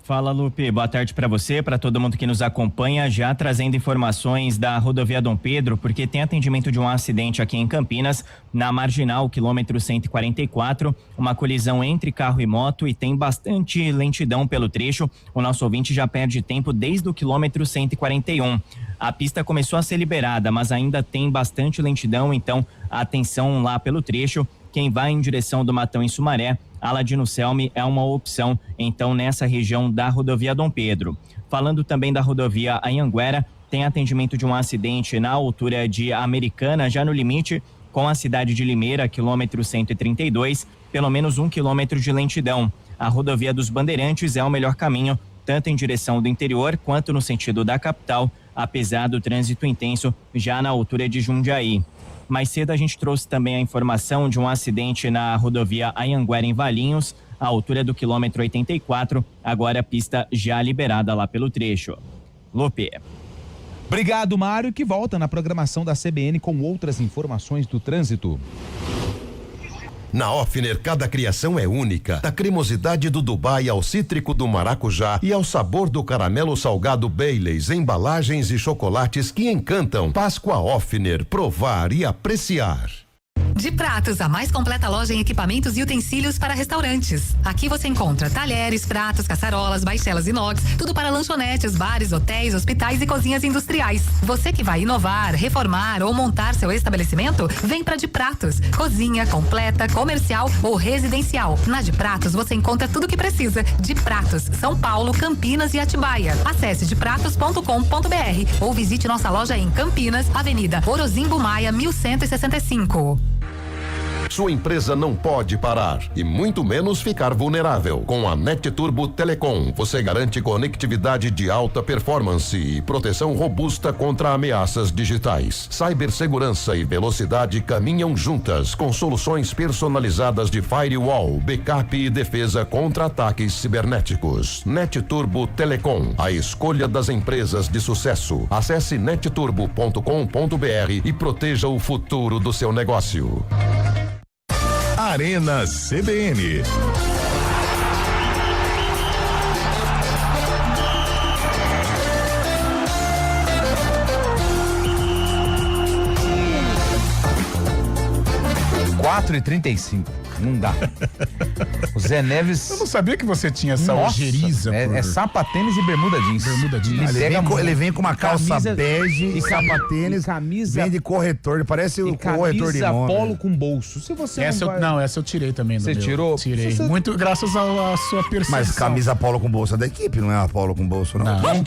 Fala, Lupe. Boa tarde para você, para todo mundo que nos acompanha, já trazendo informações da rodovia Dom Pedro, porque tem atendimento de um acidente aqui em Campinas, na Marginal, quilômetro 144, uma colisão entre carro e moto e tem bastante lentidão pelo trecho. O nosso ouvinte já perde tempo desde o quilômetro 141. A pista começou a ser liberada, mas ainda tem bastante lentidão, então atenção lá pelo trecho. Quem vai em direção do Matão em Sumaré, Aladino Selmi é uma opção, então, nessa região da rodovia Dom Pedro. Falando também da rodovia Anhanguera, tem atendimento de um acidente na altura de Americana, já no limite com a cidade de Limeira, quilômetro 132, pelo menos 1 quilômetro de lentidão. A rodovia dos Bandeirantes é o melhor caminho, tanto em direção do interior quanto no sentido da capital, apesar do trânsito intenso já na altura de Jundiaí. Mais cedo a gente trouxe também a informação de um acidente na rodovia Anhanguera em Valinhos, à altura do quilômetro 84, agora a pista já liberada lá pelo trecho. Lupe. Obrigado, Mário, que volta na programação da CBN com outras informações do trânsito. Na Offner, cada criação é única. Da cremosidade do Dubai ao cítrico do maracujá e ao sabor do caramelo salgado Baileys, embalagens e chocolates que encantam. Páscoa Offner, provar e apreciar. De Pratos, a mais completa loja em equipamentos e utensílios para restaurantes. Aqui você encontra talheres, pratos, caçarolas, baixelas inox, tudo para lanchonetes, bares, hotéis, hospitais e cozinhas industriais. Você que vai inovar, reformar ou montar seu estabelecimento, vem para De Pratos. Cozinha completa, comercial ou residencial. Na De Pratos você encontra tudo o que precisa. De Pratos, São Paulo, Campinas e Atibaia. Acesse depratos.com.br ou visite nossa loja em Campinas, Avenida Orozimbo Maia, 1165. Sua empresa não pode parar e muito menos ficar vulnerável. Com a NET Turbo Telecom, você garante conectividade de alta performance e proteção robusta contra ameaças digitais. Cibersegurança e velocidade caminham juntas com soluções personalizadas de firewall, backup e defesa contra ataques cibernéticos. NET Turbo Telecom, a escolha das empresas de sucesso. Acesse netturbo.com.br e proteja o futuro do seu negócio. Arena CBN. Quatro e 35. Não dá. O Zé Neves. Eu não sabia que você tinha essa ojeriza. É sapatênis e bermuda jeans. Bermuda jeans. Ele vem com uma calça camisa, bege e sapatênis, camisa, vem de corretor, parece o corretor de camisa imóvel. polo com bolso. Se você essa eu tirei também. Você tirou? Tirei. Muito graças à sua percepção. Mas camisa polo com bolso é da equipe, não é a polo com bolso, não. Não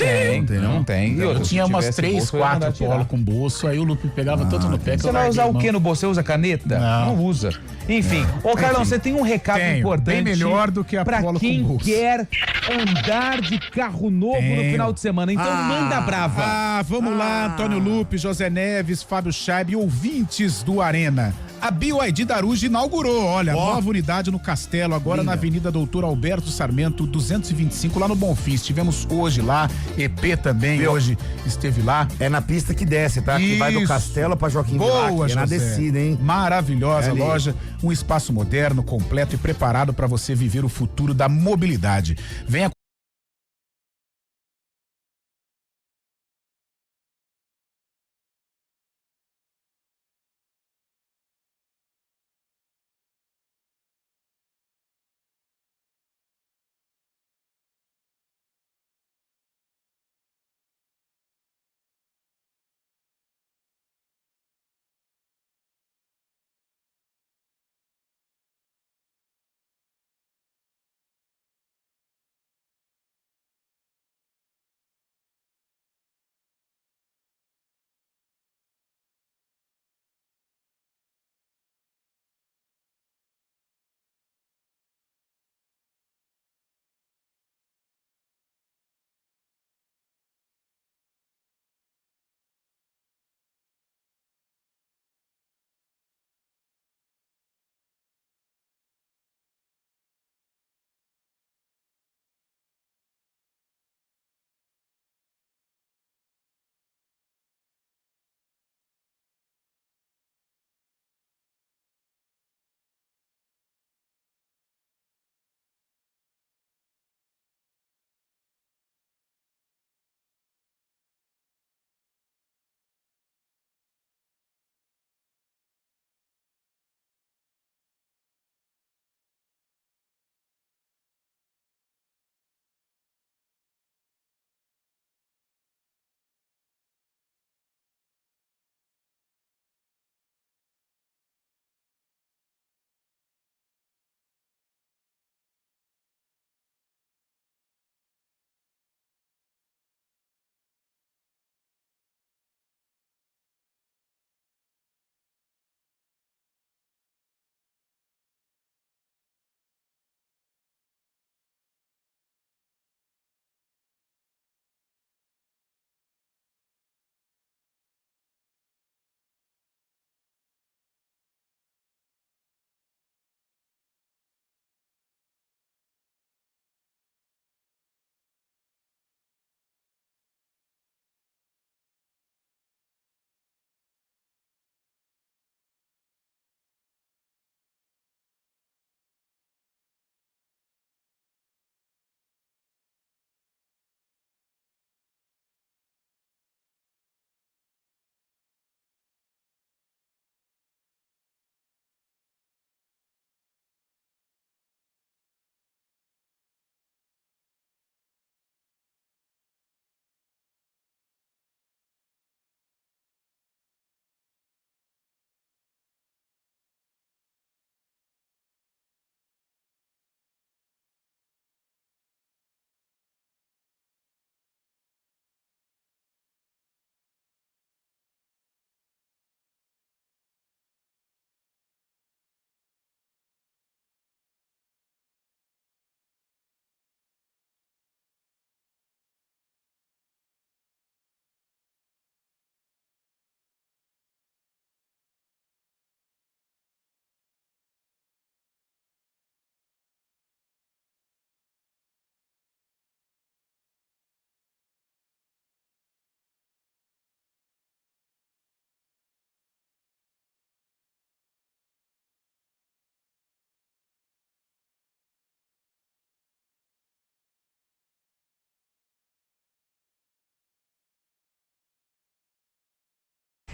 tem. Eu tinha umas 3, 4 polo com bolso, aí o Lupe pegava tanto no pé que você vai usar o que no bolso? Você usa caneta? Não usa. Enfim. Ô, Carlão, você tem um recado importante. Bem melhor do que a pra polo quem com bolso. quer andar de carro novo no final de semana. Então manda brava. Vamos lá, Antônio Lupe, José Neves, Fábio Chaib, ouvintes do Arena. A BYD da Aruj inaugurou, olha, nova unidade no Castelo, agora na Avenida Doutor Alberto Sarmento, 225, lá no Bonfim. Estivemos hoje lá, EP também hoje esteve lá. É na pista que desce, tá? Que vai do Castelo pra Joaquim Vilac, é na descida, hein? Maravilhosa loja, um espaço moderno, completo e preparado para você viver o futuro da mobilidade. Venha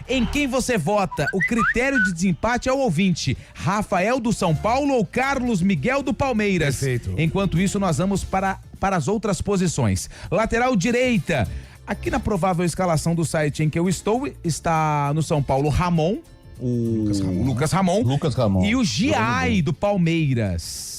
Em quem você vota? O critério de desempate é o ouvinte. Rafael do São Paulo ou Carlos Miguel do Palmeiras? Perfeito. Enquanto isso, nós vamos para as outras posições. Lateral direita. Aqui na provável escalação do site em que eu estou, está no São Paulo Ramon, Lucas Ramon. E o Giai do Palmeiras.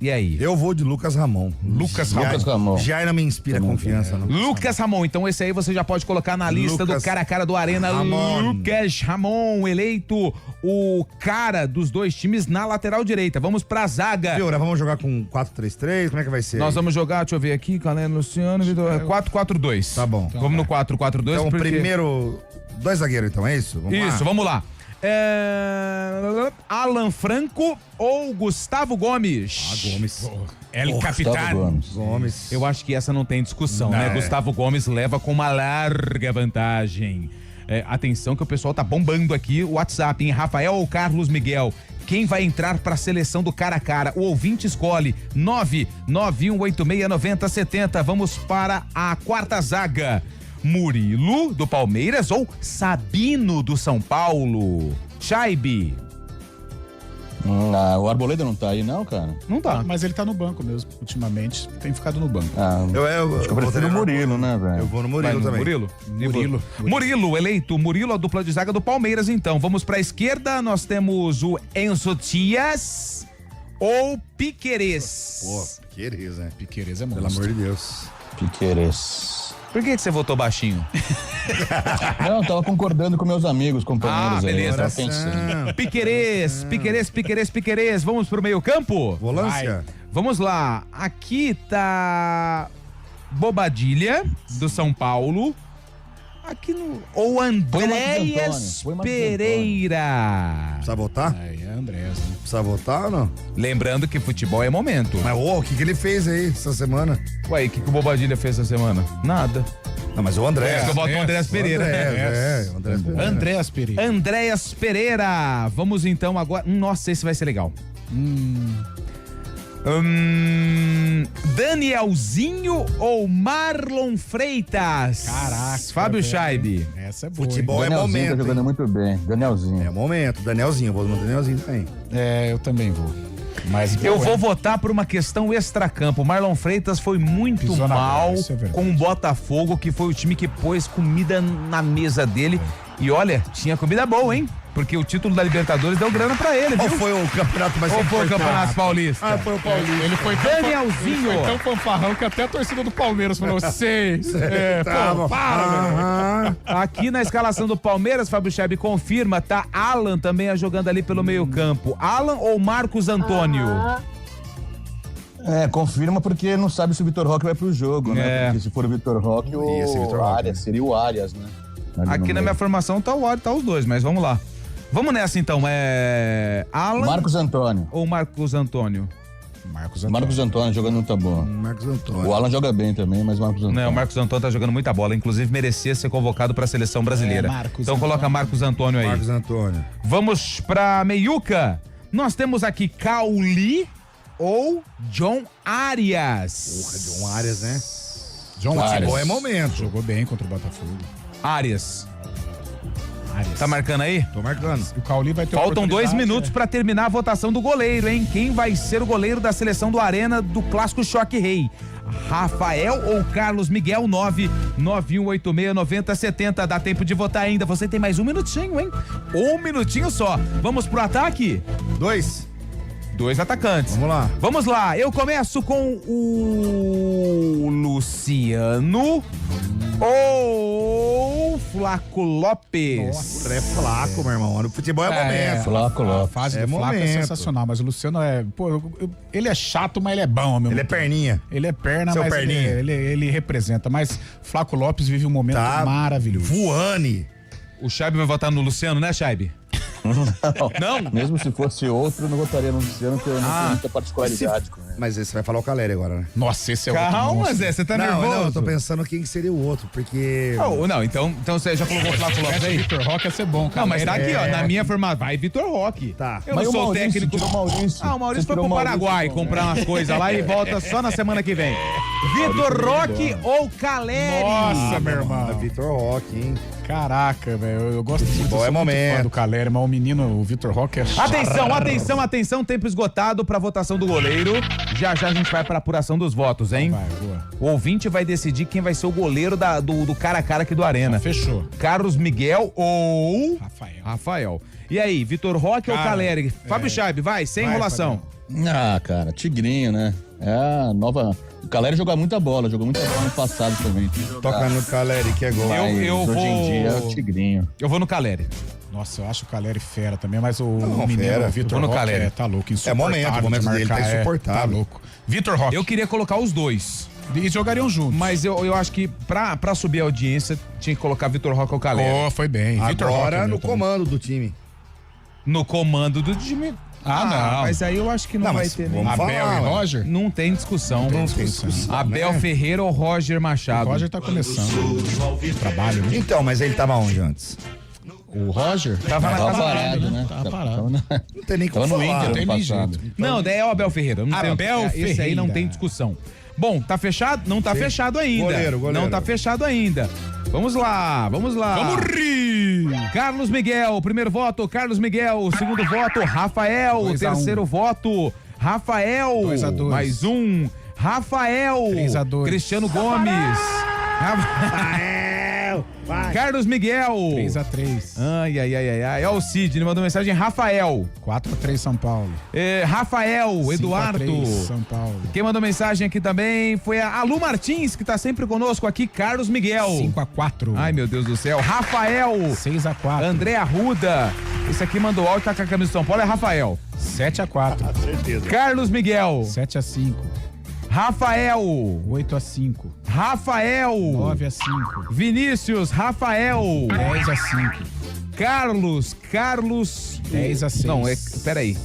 E aí? Eu vou de Lucas Ramon. Lucas Ramon. Já não me inspira confiança. Não. Lucas Ramon. Então esse aí você já pode colocar na lista do cara a cara do Arena. Ramon. Lucas Ramon, eleito o cara dos dois times na lateral direita. Vamos pra zaga. Fiora, vamos jogar com 4-3-3? Como é que vai ser? Nós vamos jogar, deixa eu ver aqui, Caleno, Luciano, 4-4-2. Tá bom. Vamos no 4-4-2. Então, porque... primeiro, 2 zagueiros, então, é isso? Vamos lá. Alan Franco ou Gustavo Gomes? Gomes. El Capitán. Gomes. Eu acho que essa não tem discussão, né? Gustavo Gomes leva com uma larga vantagem. Atenção que o pessoal tá bombando aqui o WhatsApp, hein? Rafael ou Carlos Miguel? Quem vai entrar para a seleção do cara a cara? O ouvinte escolhe 991869070. Vamos para a quarta zaga. Murilo, do Palmeiras, ou Sabino, do São Paulo? Chaibe. O Arboleda não tá aí, não, cara? Não tá. Mas ele tá no banco mesmo, ultimamente. Tem ficado no banco. Acho que eu prefiro o Murilo, né, velho? Eu vou no Murilo também. Murilo, eleito. Murilo, a dupla de zaga do Palmeiras, então. Vamos pra esquerda, nós temos o Enzo Dias ou Piquerez. Pô, Piquerez, né? Piquerez é monstro. Pelo amor de Deus. Piquerez. Por que você votou baixinho? Não, eu tava concordando com meus amigos, companheiros. Beleza. Piquerez. Vamos pro meio campo? Volância. Vamos lá. Aqui tá Bobadilha, do São Paulo. Aqui no... Ou Andréas Pereira. Precisa votar? É Andréas, né? Precisa votar ou não? Lembrando que futebol é momento. Mas o que ele fez aí essa semana? Ué, o que o Bobadilha fez essa semana? Nada. Não, mas o Andréas. Eu voto o Andréas Pereira. Andréas Pereira. Andréas Pereira. Vamos então agora... Nossa, esse vai ser legal. Danielzinho ou Marlon Freitas? Caraca. Fábio Chaibe. Essa é boa. Futebol é momento. Tá jogando muito bem. Danielzinho. É momento. Danielzinho. Eu vou no Danielzinho também. Eu também vou. Mas eu vou votar por uma questão extracampo. Marlon Freitas foi muito mal com o Botafogo, que foi o time que pôs comida na mesa dele. E olha, tinha comida boa, hein? Porque o título da Libertadores deu grana pra ele, viu? Ou foi o campeonato mais importante? Ou foi o Campeonato Paulista? Foi o Paulista. Ele foi Danielzinho. Ele foi tão fanfarrão que até a torcida do Palmeiras falou, Aqui na escalação do Palmeiras, Fábio Chaibe confirma, tá Alan também jogando ali pelo meio campo. Alan ou Marcos Antônio? Confirma porque não sabe se o Vitor Roque vai pro jogo, né? Porque se for o Vitor Roque, seria o Arias, né? Aqui na minha formação tá os dois, mas vamos lá. Vamos nessa então, Alan... Marcos Antônio. Ou Marcos Antônio? Marcos Antônio jogando muito bom. Marcos Antônio. O Alan joga bem também, mas Marcos Antônio. Não, o Marcos Antônio tá jogando muita bola, inclusive merecia ser convocado pra seleção brasileira. Então coloca Marcos Antônio aí. Marcos Antônio. Vamos pra meiuca. Nós temos aqui Cauli ou John Arias. Porra, John Arias, né? John Arias. Futebol é momento. Jogou bem contra o Botafogo. Arias. Tá marcando aí? Tô marcando. O Cauli vai ter Faltam 2 minutos pra terminar a votação do goleiro, hein? Quem vai ser o goleiro da seleção do Arena do Clássico Choque Rei? Rafael ou Carlos Miguel? 991869070. Dá tempo de votar ainda. Você tem mais um minutinho, hein? Um minutinho só. Vamos pro ataque? 2 atacantes. Vamos lá. Eu começo com o Luciano ou Flaco Lopes. Nossa, é Flaco, meu irmão. O futebol é momento. Flaco Lopes. A fase do Flaco é sensacional, mas o Luciano ele é chato, mas ele é bom, meu. Ele é perninha. Ele é perna, mas ele representa. Mas Flaco Lopes vive um momento maravilhoso. Voane. O Chaibe vai votar no Luciano, né, Chaibe? Não? Mesmo se fosse outro, eu não votaria no Luciano, porque eu não tenho muita particularidade com ele. Mas você vai falar o Caleri agora, né? Nossa, esse é Calma, Zé, você tá nervoso. Não, eu tô pensando quem seria o outro, porque... Não, então você já colocou o Flaco Lopes aí? Vitor Roque ia ser bom, cara. Não, mas tá aqui, ó, na minha formação, vai Vitor Roque. Tá. Eu não sou o técnico. O Maurício O Maurício foi pro Paraguai comprar umas coisas lá e volta só na semana que vem. Vitor Roque ou Caleri? Nossa, meu irmão. Vitor Roque, hein? Caraca, velho. Eu gosto de futebol, é momento do Caleri, mas o menino, o Vitor Roque é Atenção, tempo esgotado pra votação do goleiro. Já a gente vai pra apuração dos votos, hein? Vai, boa. O ouvinte vai decidir quem vai ser o goleiro do cara a cara aqui do Arena. Fechou. Carlos Miguel ou Rafael. E aí, Vitor Roque ou Caleri? Fábio Chaib, vai, sem enrolação. Ah, cara, Tigrinho, né? É a nova... O Caleri jogou muita bola no passado também. Toca no Caleri que é gol. Hoje em dia é o Tigrinho. Eu vou no Caleri. Nossa, eu acho o Caleri fera também, mas o menino Vitor Roque Caleri. Tá louco, o momento dele tá insuportável. Tá louco. Vitor Roque. Eu queria colocar os dois. E jogariam juntos. Mas eu acho que pra subir a audiência, tinha que colocar Vitor Roque ou Caleri. Foi bem. Agora no comando do time. No comando do time... não. Mas aí eu acho que não vai ter nem. Abel e Roger? Não tem discussão. Não tem discussão. Abel Ferreira ou Roger Machado? O Roger tá começando o trabalho, né? Então, mas ele tava onde antes? O Roger? Tava parado, né? Tava parado. Não tem nem como falar. falar. Não tem nem jeito. Não, é o Abel Ferreira. Esse aí não tem discussão. Bom, tá fechado? Não tá fechado ainda. Goleiro. Não tá fechado ainda. Vamos lá. Vamos rir! Carlos Miguel, primeiro voto, Carlos Miguel. Segundo voto, Rafael. Terceiro voto, Rafael. 2-2. Mais um, Rafael. 3-2. Cristiano Gomes. Rafael. Vai. Carlos Miguel. 3-3. Ai. É o Sidney, mandou mensagem. Rafael. 4-3 São Paulo. Rafael, Eduardo. 5-3 São Paulo. Quem mandou mensagem aqui também foi a Lu Martins, que tá sempre conosco aqui. Carlos Miguel. 5-4. Ai, meu Deus do céu. Rafael. 6-4. André Arruda. Esse aqui mandou áudio, tá com a camisa do São Paulo, é Rafael. 7-4. Certeza. Carlos Miguel. 7-5. Rafael. 8-5. Rafael. 9-5. Vinícius. Rafael. 10-5. Carlos. 10-6. Não, peraí.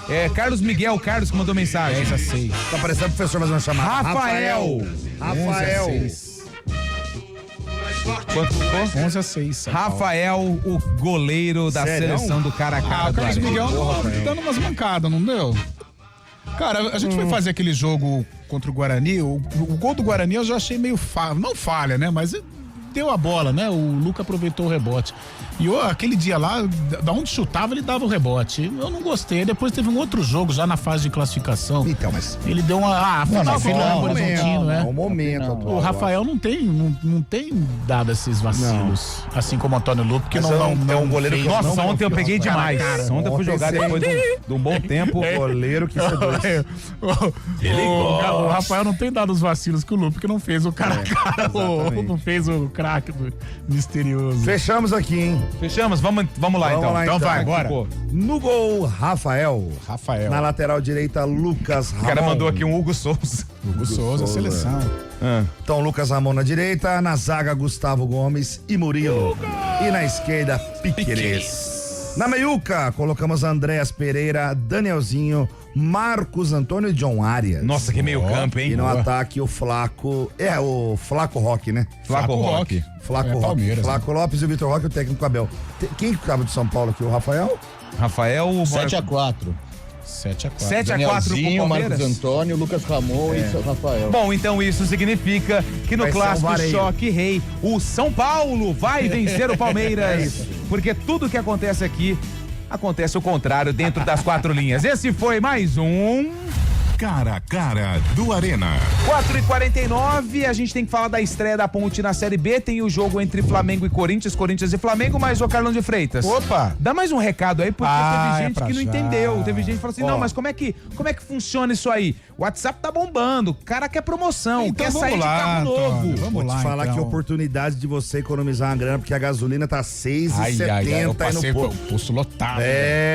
É Carlos Miguel, Carlos que mandou mensagem. 10-6. Tá parecendo o professor mais uma chamada. Rafael. 11-6. Quanto ficou? 11-6. Rafael, o goleiro da seleção do cara a cara. O Carlos Miguel dando umas mancadas, não deu? Cara, a gente foi fazer aquele jogo contra o Guarani, o gol do Guarani eu já achei meio não falha, né? Mas deu a bola, né? O Luca aproveitou o rebote. E aquele dia lá, da onde chutava, ele dava o rebote. Eu não gostei. Depois teve um outro jogo, já na fase de classificação. Então, mas... Ele deu uma... final Horizontino, né? É um momento. O Rafael não tem dado esses vacilos. Não. Assim como o Antônio Lupe, que não é um goleiro que... Nossa, ontem eu peguei demais. Ontem eu fui jogar depois de um bom tempo. Goleiro que seduz. O Rafael não tem dado os vacilos que o Lupe, que não fez o cara a cara. Não fez o craque misterioso. Fechamos aqui, hein? Fechamos? Vamos lá então. Então vai, bora. No gol, Rafael. Na lateral direita, Lucas Ramon. O cara mandou aqui um Hugo Souza. Hugo Souza, seleção. Então, Lucas Ramon na direita, na zaga, Gustavo Gomes e Murilo. E na esquerda, Piquerez. Na meiuca, colocamos Andréas Pereira, Danielzinho, Marcos Antônio e John Arias. Nossa, que meio campo, hein? E no ataque, o Flaco. O Flaco Roque, né? Flaco Roque. Flaco Roque. Palmeiras, Flaco Lopes e o Vitor Roque, o técnico Abel. Quem que tava de São Paulo aqui? O Rafael? 7-4. 7-4 pro Palmeiras. Marcos Antônio, Lucas Ramon e Rafael. Bom, então isso significa que no clássico Choque Rei, o São Paulo vai vencer o Palmeiras. Porque tudo que acontece aqui, acontece o contrário dentro das quatro linhas. Esse foi mais um... Cara a cara do Arena. 4h49, a gente tem que falar da estreia da Ponte na Série B. Tem o jogo entre Flamengo e Corinthians e Flamengo, mas o Carlão de Freitas. Opa! Dá mais um recado aí, porque teve gente que não entendeu. Teve gente que falou assim: não, mas como é que funciona isso aí? O WhatsApp tá bombando, o cara quer promoção, então, quer sair de carro novo. Vou te falar que oportunidade de você economizar uma grana, porque a gasolina tá 6,70 aí no posto lotado.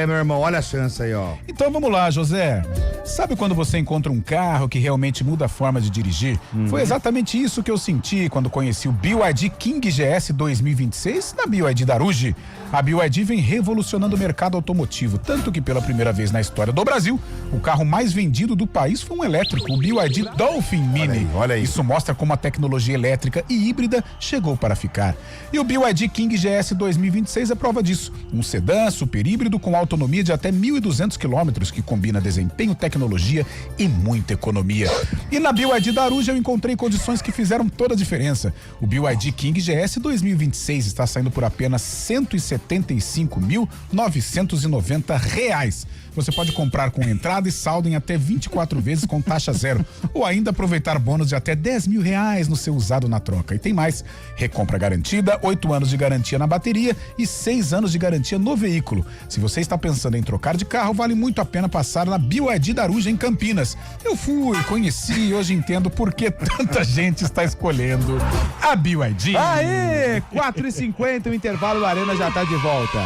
Meu irmão, olha a chance aí, ó. Então vamos lá, José. Sabe quando você encontra um carro que realmente muda a forma de dirigir? Foi exatamente isso que eu senti quando conheci o BYD King GS 2026 na BYD da Aruge. A BYD vem revolucionando o mercado automotivo, tanto que pela primeira vez na história do Brasil, o carro mais vendido do país foi um elétrico, o BYD Dolphin Mini. Olha aí. Isso mostra como a tecnologia elétrica e híbrida chegou para ficar. E o BYD King GS 2026 é prova disso. Um sedã super híbrido com autonomia de até 1.200 quilômetros, que combina desempenho, tecnologia e muita economia. E na BYD da Aruja eu encontrei condições que fizeram toda a diferença. O BYD King GS 2026 está saindo por apenas R$175.990. Você pode comprar com entrada e saldo em até 24 vezes com taxa zero, ou ainda aproveitar bônus de até R$10.000 no seu usado na troca. E tem mais, recompra garantida, 8 anos de garantia na bateria e 6 anos de garantia no veículo. Se você está pensando em trocar de carro, vale muito a pena passar na BYD da Aruja em Campinas. Eu fui, conheci e hoje entendo por que tanta gente está escolhendo a BYD. Aê, 4h50, o intervalo da Arena já tá de volta.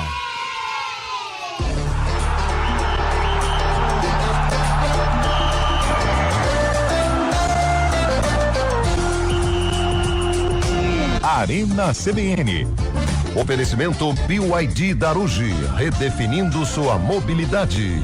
Arena CBN. Oferecimento BYD Daruji, redefinindo sua mobilidade.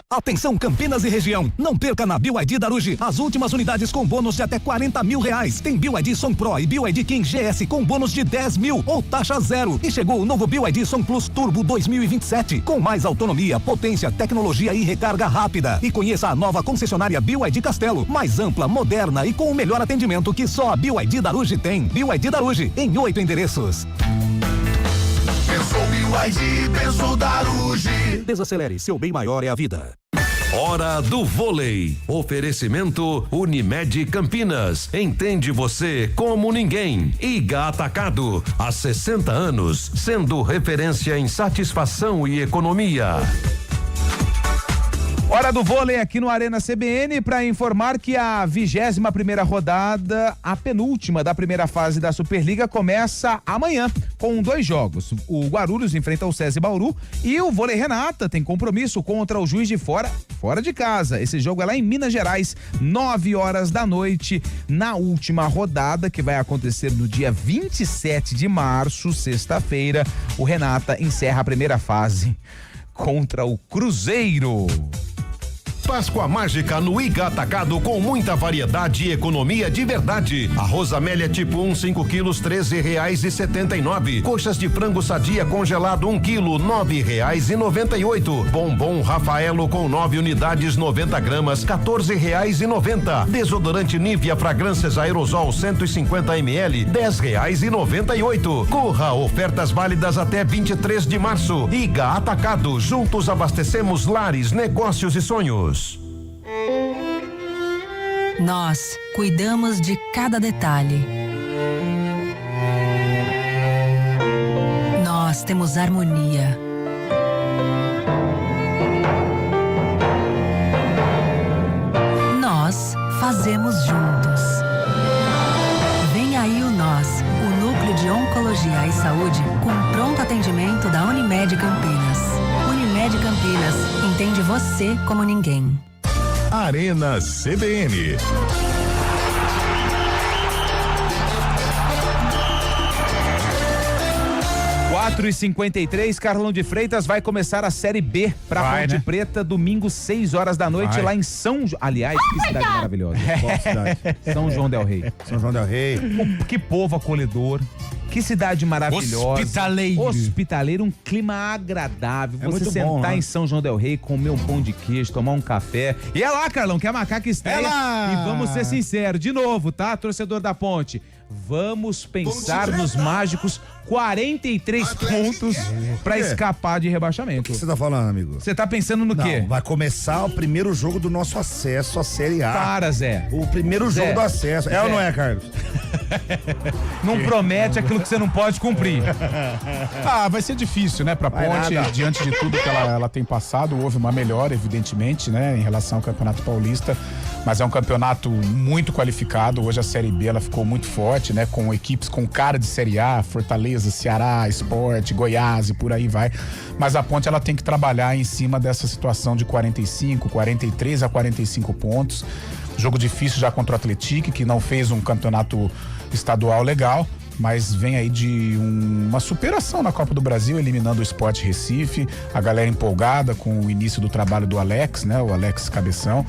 Atenção Campinas e região, não perca na BYD Daruji as últimas unidades com bônus de até R$40.000. Tem BYD Som Pro e BYD King GS com bônus de 10.000 ou taxa zero. E chegou o novo BYD Som Plus Turbo 2027 com mais autonomia, potência, tecnologia e recarga rápida. E conheça a nova concessionária BYD Castelo, mais ampla, moderna e com o melhor atendimento que só a BYD Daruji tem. BYD Daruji em 8 endereços. Pensou BYD, pensou Daruji. Desacelere, seu bem maior é a vida. Hora do vôlei. Oferecimento Unimed Campinas. Entende você como ninguém. Iga Atacado. Há 60 anos, sendo referência em satisfação e economia. Hora do vôlei aqui no Arena CBN para informar que a 21ª rodada, a penúltima da primeira fase da Superliga, começa amanhã com 2 jogos. O Guarulhos enfrenta o SESI Bauru e o Vôlei Renata tem compromisso contra o Juiz de Fora, fora de casa. Esse jogo é lá em Minas Gerais, 9h da noite, na última rodada, que vai acontecer no dia 27 de março, sexta-feira. O Renata encerra a primeira fase contra o Cruzeiro. Páscoa mágica no Iga Atacado com muita variedade e economia de verdade. Arroz Amélia tipo 1, 5 quilos, R$13,79. Coxas de frango sadia congelado 1 quilo, R$9,98. Bombom Rafaelo com 9 unidades, 90 gramas, R$14,90. Desodorante Nivea Fragrâncias Aerosol 150 ml, R$10,98. Corra, ofertas válidas até 23 de março. Iga Atacado, juntos abastecemos lares, negócios e sonhos. Nós cuidamos de cada detalhe. Nós temos harmonia. Nós fazemos juntos. Vem aí o Nós, o Núcleo de Oncologia e Saúde com pronto atendimento da Unimed Campinas. Unimed Campinas, entende você como ninguém. Arena CBN. Quatro e 53, Carlão de Freitas vai começar a Série B pra Ponte Preta, domingo, 6h da noite, lá em São João. Aliás, que cidade maravilhosa. Qual cidade? São João del Rei. São João del Rei. Que povo acolhedor. Que cidade maravilhosa. Hospitaleiro, um clima agradável. Você muito sentar bom, né? em São João del Rei, comer um pão de queijo, tomar um café. E é lá, Carlão, que a Macaca estreia. E vamos ser sinceros, de novo, tá? Torcedor da Ponte. Vamos pensar nos mágicos 43 pontos pra escapar de rebaixamento. O que você tá falando, amigo? Você tá pensando no quê? Vai começar o primeiro jogo do nosso acesso à Série A. Para, Zé. O primeiro jogo do acesso. É ou não é, Carlos? Não promete aquilo que você não pode cumprir. Vai ser difícil, né, pra Ponte, diante de tudo que ela tem passado. Houve uma melhora, evidentemente, né, em relação ao Campeonato Paulista, mas é um campeonato muito qualificado. Hoje a Série B, ela ficou muito forte, né, com equipes com cara de Série A, Fortaleza, Ceará, Sport, Goiás e por aí vai. Mas a Ponte, ela tem que trabalhar em cima dessa situação de 43 a 45 pontos. Jogo difícil já contra o Atlético, que não fez um campeonato estadual legal. mas vem aí de uma superação na Copa do Brasil, eliminando o Sport Recife, a galera empolgada com o início do trabalho do Alex, né? O Alex Cabeção.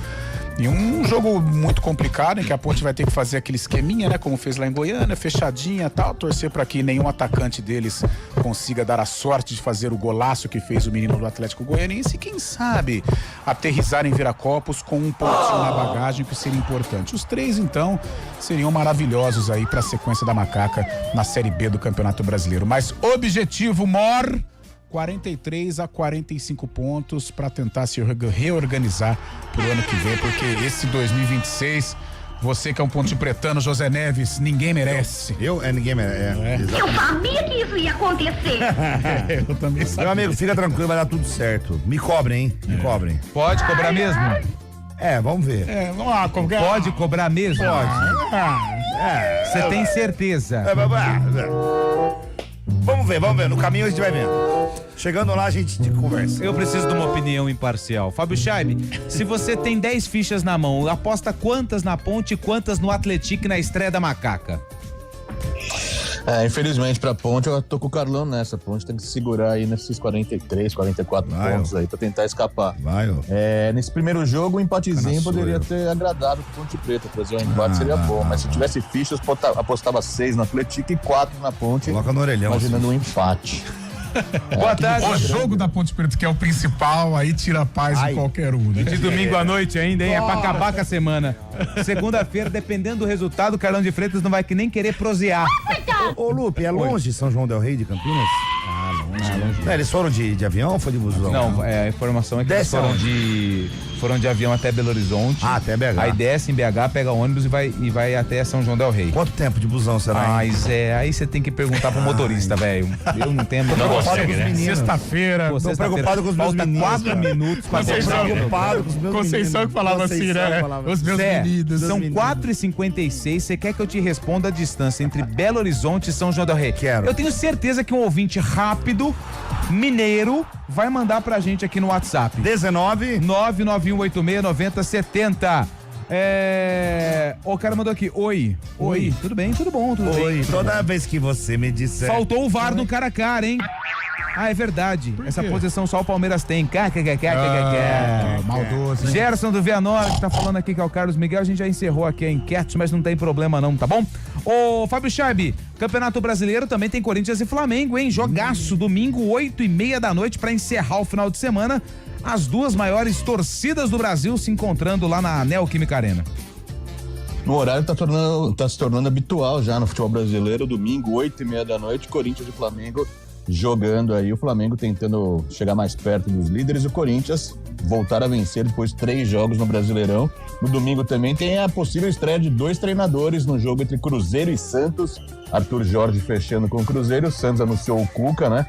E um jogo muito complicado, em que a Ponte vai ter que fazer aquele esqueminha, né? Como fez lá em Goiânia, fechadinha e tal, torcer para que nenhum atacante deles consiga dar a sorte de fazer o golaço que fez o menino do Atlético Goianiense e, quem sabe, aterrissar em Viracopos com um pontinho na bagagem, que seria importante. Os 3, então, seriam maravilhosos aí para a sequência da Macaca na Série B do Campeonato Brasileiro. Mas objetivo maior, 43 a 45 pontos para tentar se reorganizar pro ano que vem, porque esse 2026, você que é um pontepretano, José Neves, ninguém merece. Ninguém merece. Eu sabia que isso ia acontecer. Eu também sabia. Meu amigo, fica tranquilo, vai dar tudo certo. Me cobrem, hein? Me cobrem. Pode cobrar mesmo? Vamos ver. Vamos lá, Pode cobrar mesmo? Pode. Você tem certeza? Vamos ver. No caminho a gente vai vendo. Chegando lá, a gente conversa. Eu preciso de uma opinião imparcial. Fábio Scheibe, se você tem 10 fichas na mão, aposta quantas na Ponte e quantas no Atlético na estreia da Macaca? Infelizmente pra Ponte, eu tô com o Carlão nessa. A Ponte tem que se segurar aí nesses 43, 44 pontos aí pra tentar escapar. Nesse primeiro jogo, um empatezinho poderia ter agradado o Ponte Preta. Trazer um empate seria bom. Mas se tivesse fichas, apostava 6 no Atlético e 4 na Ponte. Coloca no orelhão. Imaginando um empate. Boa tarde. O jogo da Ponte Preta, que é o principal, aí tira a paz de qualquer um, né? De domingo à noite ainda, hein? É pra acabar com a semana. Segunda-feira, dependendo do resultado, o Carlão de Freitas não vai nem querer prosear. Ô, Lupe, é longe São João del Rei de Campinas? Longe. Eles foram de avião ou foi de busão? Não, a informação é que eles foram de avião até Belo Horizonte. Até BH. Aí desce em BH, pega o ônibus e vai até São João del Rei. Quanto tempo de busão será? Mas aí você tem que perguntar pro motorista, velho. Eu não tenho. Sexta-feira. Tô preocupado com os meus meninos. 4 minutos pra preocupado com os meus Conceição que falava assim, né? Os meus meninos. São 4h56. Você quer que eu te responda a distância entre Belo Horizonte e São João del Rei? Quero. Eu tenho certeza que um ouvinte rápido, mineiro, vai mandar pra gente aqui no WhatsApp. 19 991869070. O cara mandou aqui, oi, tudo bem, tudo bom, tudo bem. Toda vez que você me disser. Faltou o VAR no cara a cara, hein? É verdade. Essa posição só o Palmeiras tem. Maldoso, hein? Gerson do Vianora, que tá falando aqui que é o Carlos Miguel. A gente já encerrou aqui a enquete, mas não tem problema não, tá bom? Ô, Fábio Scheibe, Campeonato Brasileiro também tem Corinthians e Flamengo, hein? Jogaço, domingo, 8h30 da noite, pra encerrar o final de semana. As duas maiores torcidas do Brasil se encontrando lá na Neoquímica Arena. O horário tá se tornando habitual já no futebol brasileiro. Domingo, 8h30 da noite, Corinthians e Flamengo jogando aí. O Flamengo tentando chegar mais perto dos líderes. O Corinthians voltar a vencer depois de 3 jogos no Brasileirão. No domingo também tem a possível estreia de 2 treinadores no jogo entre Cruzeiro e Santos. Arthur Jorge fechando com o Cruzeiro. O Santos anunciou o Cuca, né?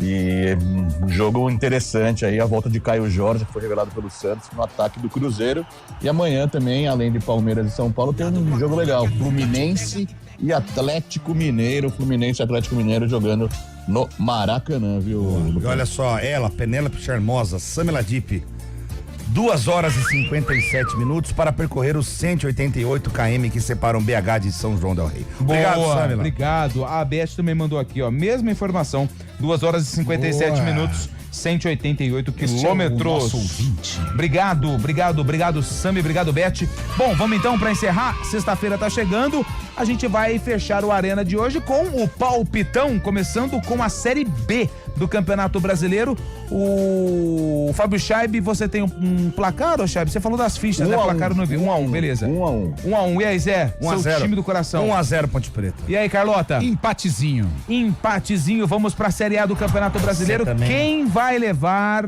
E um jogo interessante aí, a volta de Caio Jorge, que foi revelado pelo Santos no ataque do Cruzeiro. E amanhã também, além de Palmeiras e São Paulo, tem um jogo legal, Fluminense e Atlético Mineiro. Fluminense e Atlético Mineiro jogando no Maracanã, viu? E olha só, ela, Penélope Charmosa, Sami Ladip, 2 horas e 57 minutos para percorrer os 188 km que separam BH de São João del Rei. Obrigado, Samila. Obrigado. A Beth também mandou aqui, ó, mesma informação, 2 horas e 57 minutos, 188 quilômetros. É o nosso ouvinte. Obrigado, Sami, obrigado, Beth. Bom, vamos então para encerrar. Sexta-feira tá chegando. A gente vai fechar o Arena de hoje com o palpitão, começando com a Série B do Campeonato Brasileiro. O Fábio Scheibe, você tem um placar, ô Scheibe? Você falou das fichas, né? Placar no 1-1, beleza. 1-1. E aí, Zé? 1-0. Time do coração. 1-0, Ponte Preta. E aí, Carlota? Empatezinho. Vamos pra Série A do Campeonato Brasileiro. Quem vai levar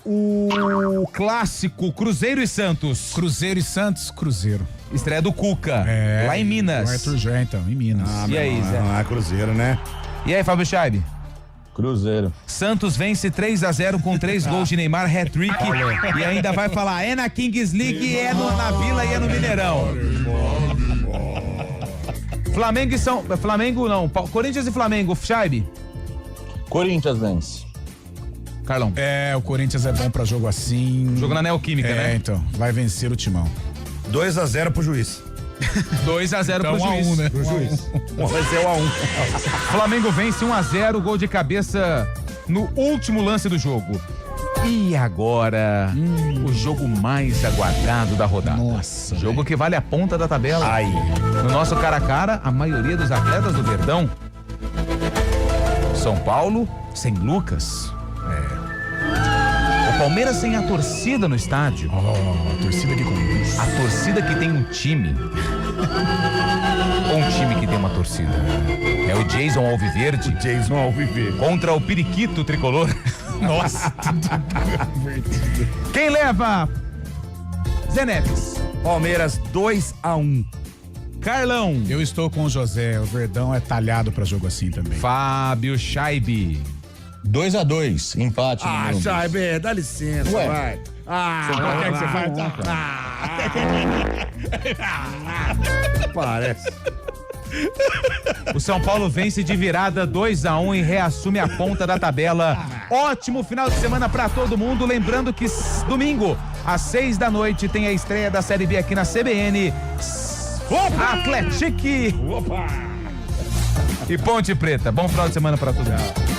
o clássico Cruzeiro e Santos? Cruzeiro. Estreia do Cuca, lá em Minas. O Arthur já, então, em Minas. E aí, Zé? Cruzeiro, né? E aí, Fábio Scheibe? Cruzeiro. Santos vence 3-0 com 3 gols de Neymar, hat-trick. E ainda vai falar, é na Kings League, na Vila e é no Mineirão. Corinthians e Flamengo, Scheibe? Corinthians vence. Carlão. O Corinthians é bom pra jogo assim. Jogo na Neoquímica, né? Então, vai vencer o Timão. 2-0 pro Juiz. 2-0 Então, pro juiz. 1-1, né? Pro juiz. Vai ser 1-1. Flamengo vence 1-0, gol de cabeça no último lance do jogo. E agora, o jogo mais aguardado da rodada. Nossa. Jogo que vale a ponta da tabela. Ai. No nosso cara a cara, a maioria dos atletas do Verdão. São Paulo sem Lucas. O Palmeiras sem a torcida no estádio. A torcida que conduz. A torcida que tem um time. Um time que tem uma torcida. É o Jason Alviverde. Jason Alviverde. Contra o Periquito Tricolor. Nossa. Quem leva? Zé Neves. Palmeiras 2-1. Carlão. Eu estou com o José. O Verdão é talhado pra jogo assim também. Fábio Scheibe. 2-2, empate. Scheibe, dá licença, Ué. vai. Quer que você faz? Parece. O São Paulo vence de virada 2-1 e reassume a ponta da tabela. Ótimo final de semana pra todo mundo. Lembrando que domingo, às 6 da noite, tem a estreia da Série B aqui na CBN. Atlético. E Ponte Preta. Bom final de semana pra todo mundo.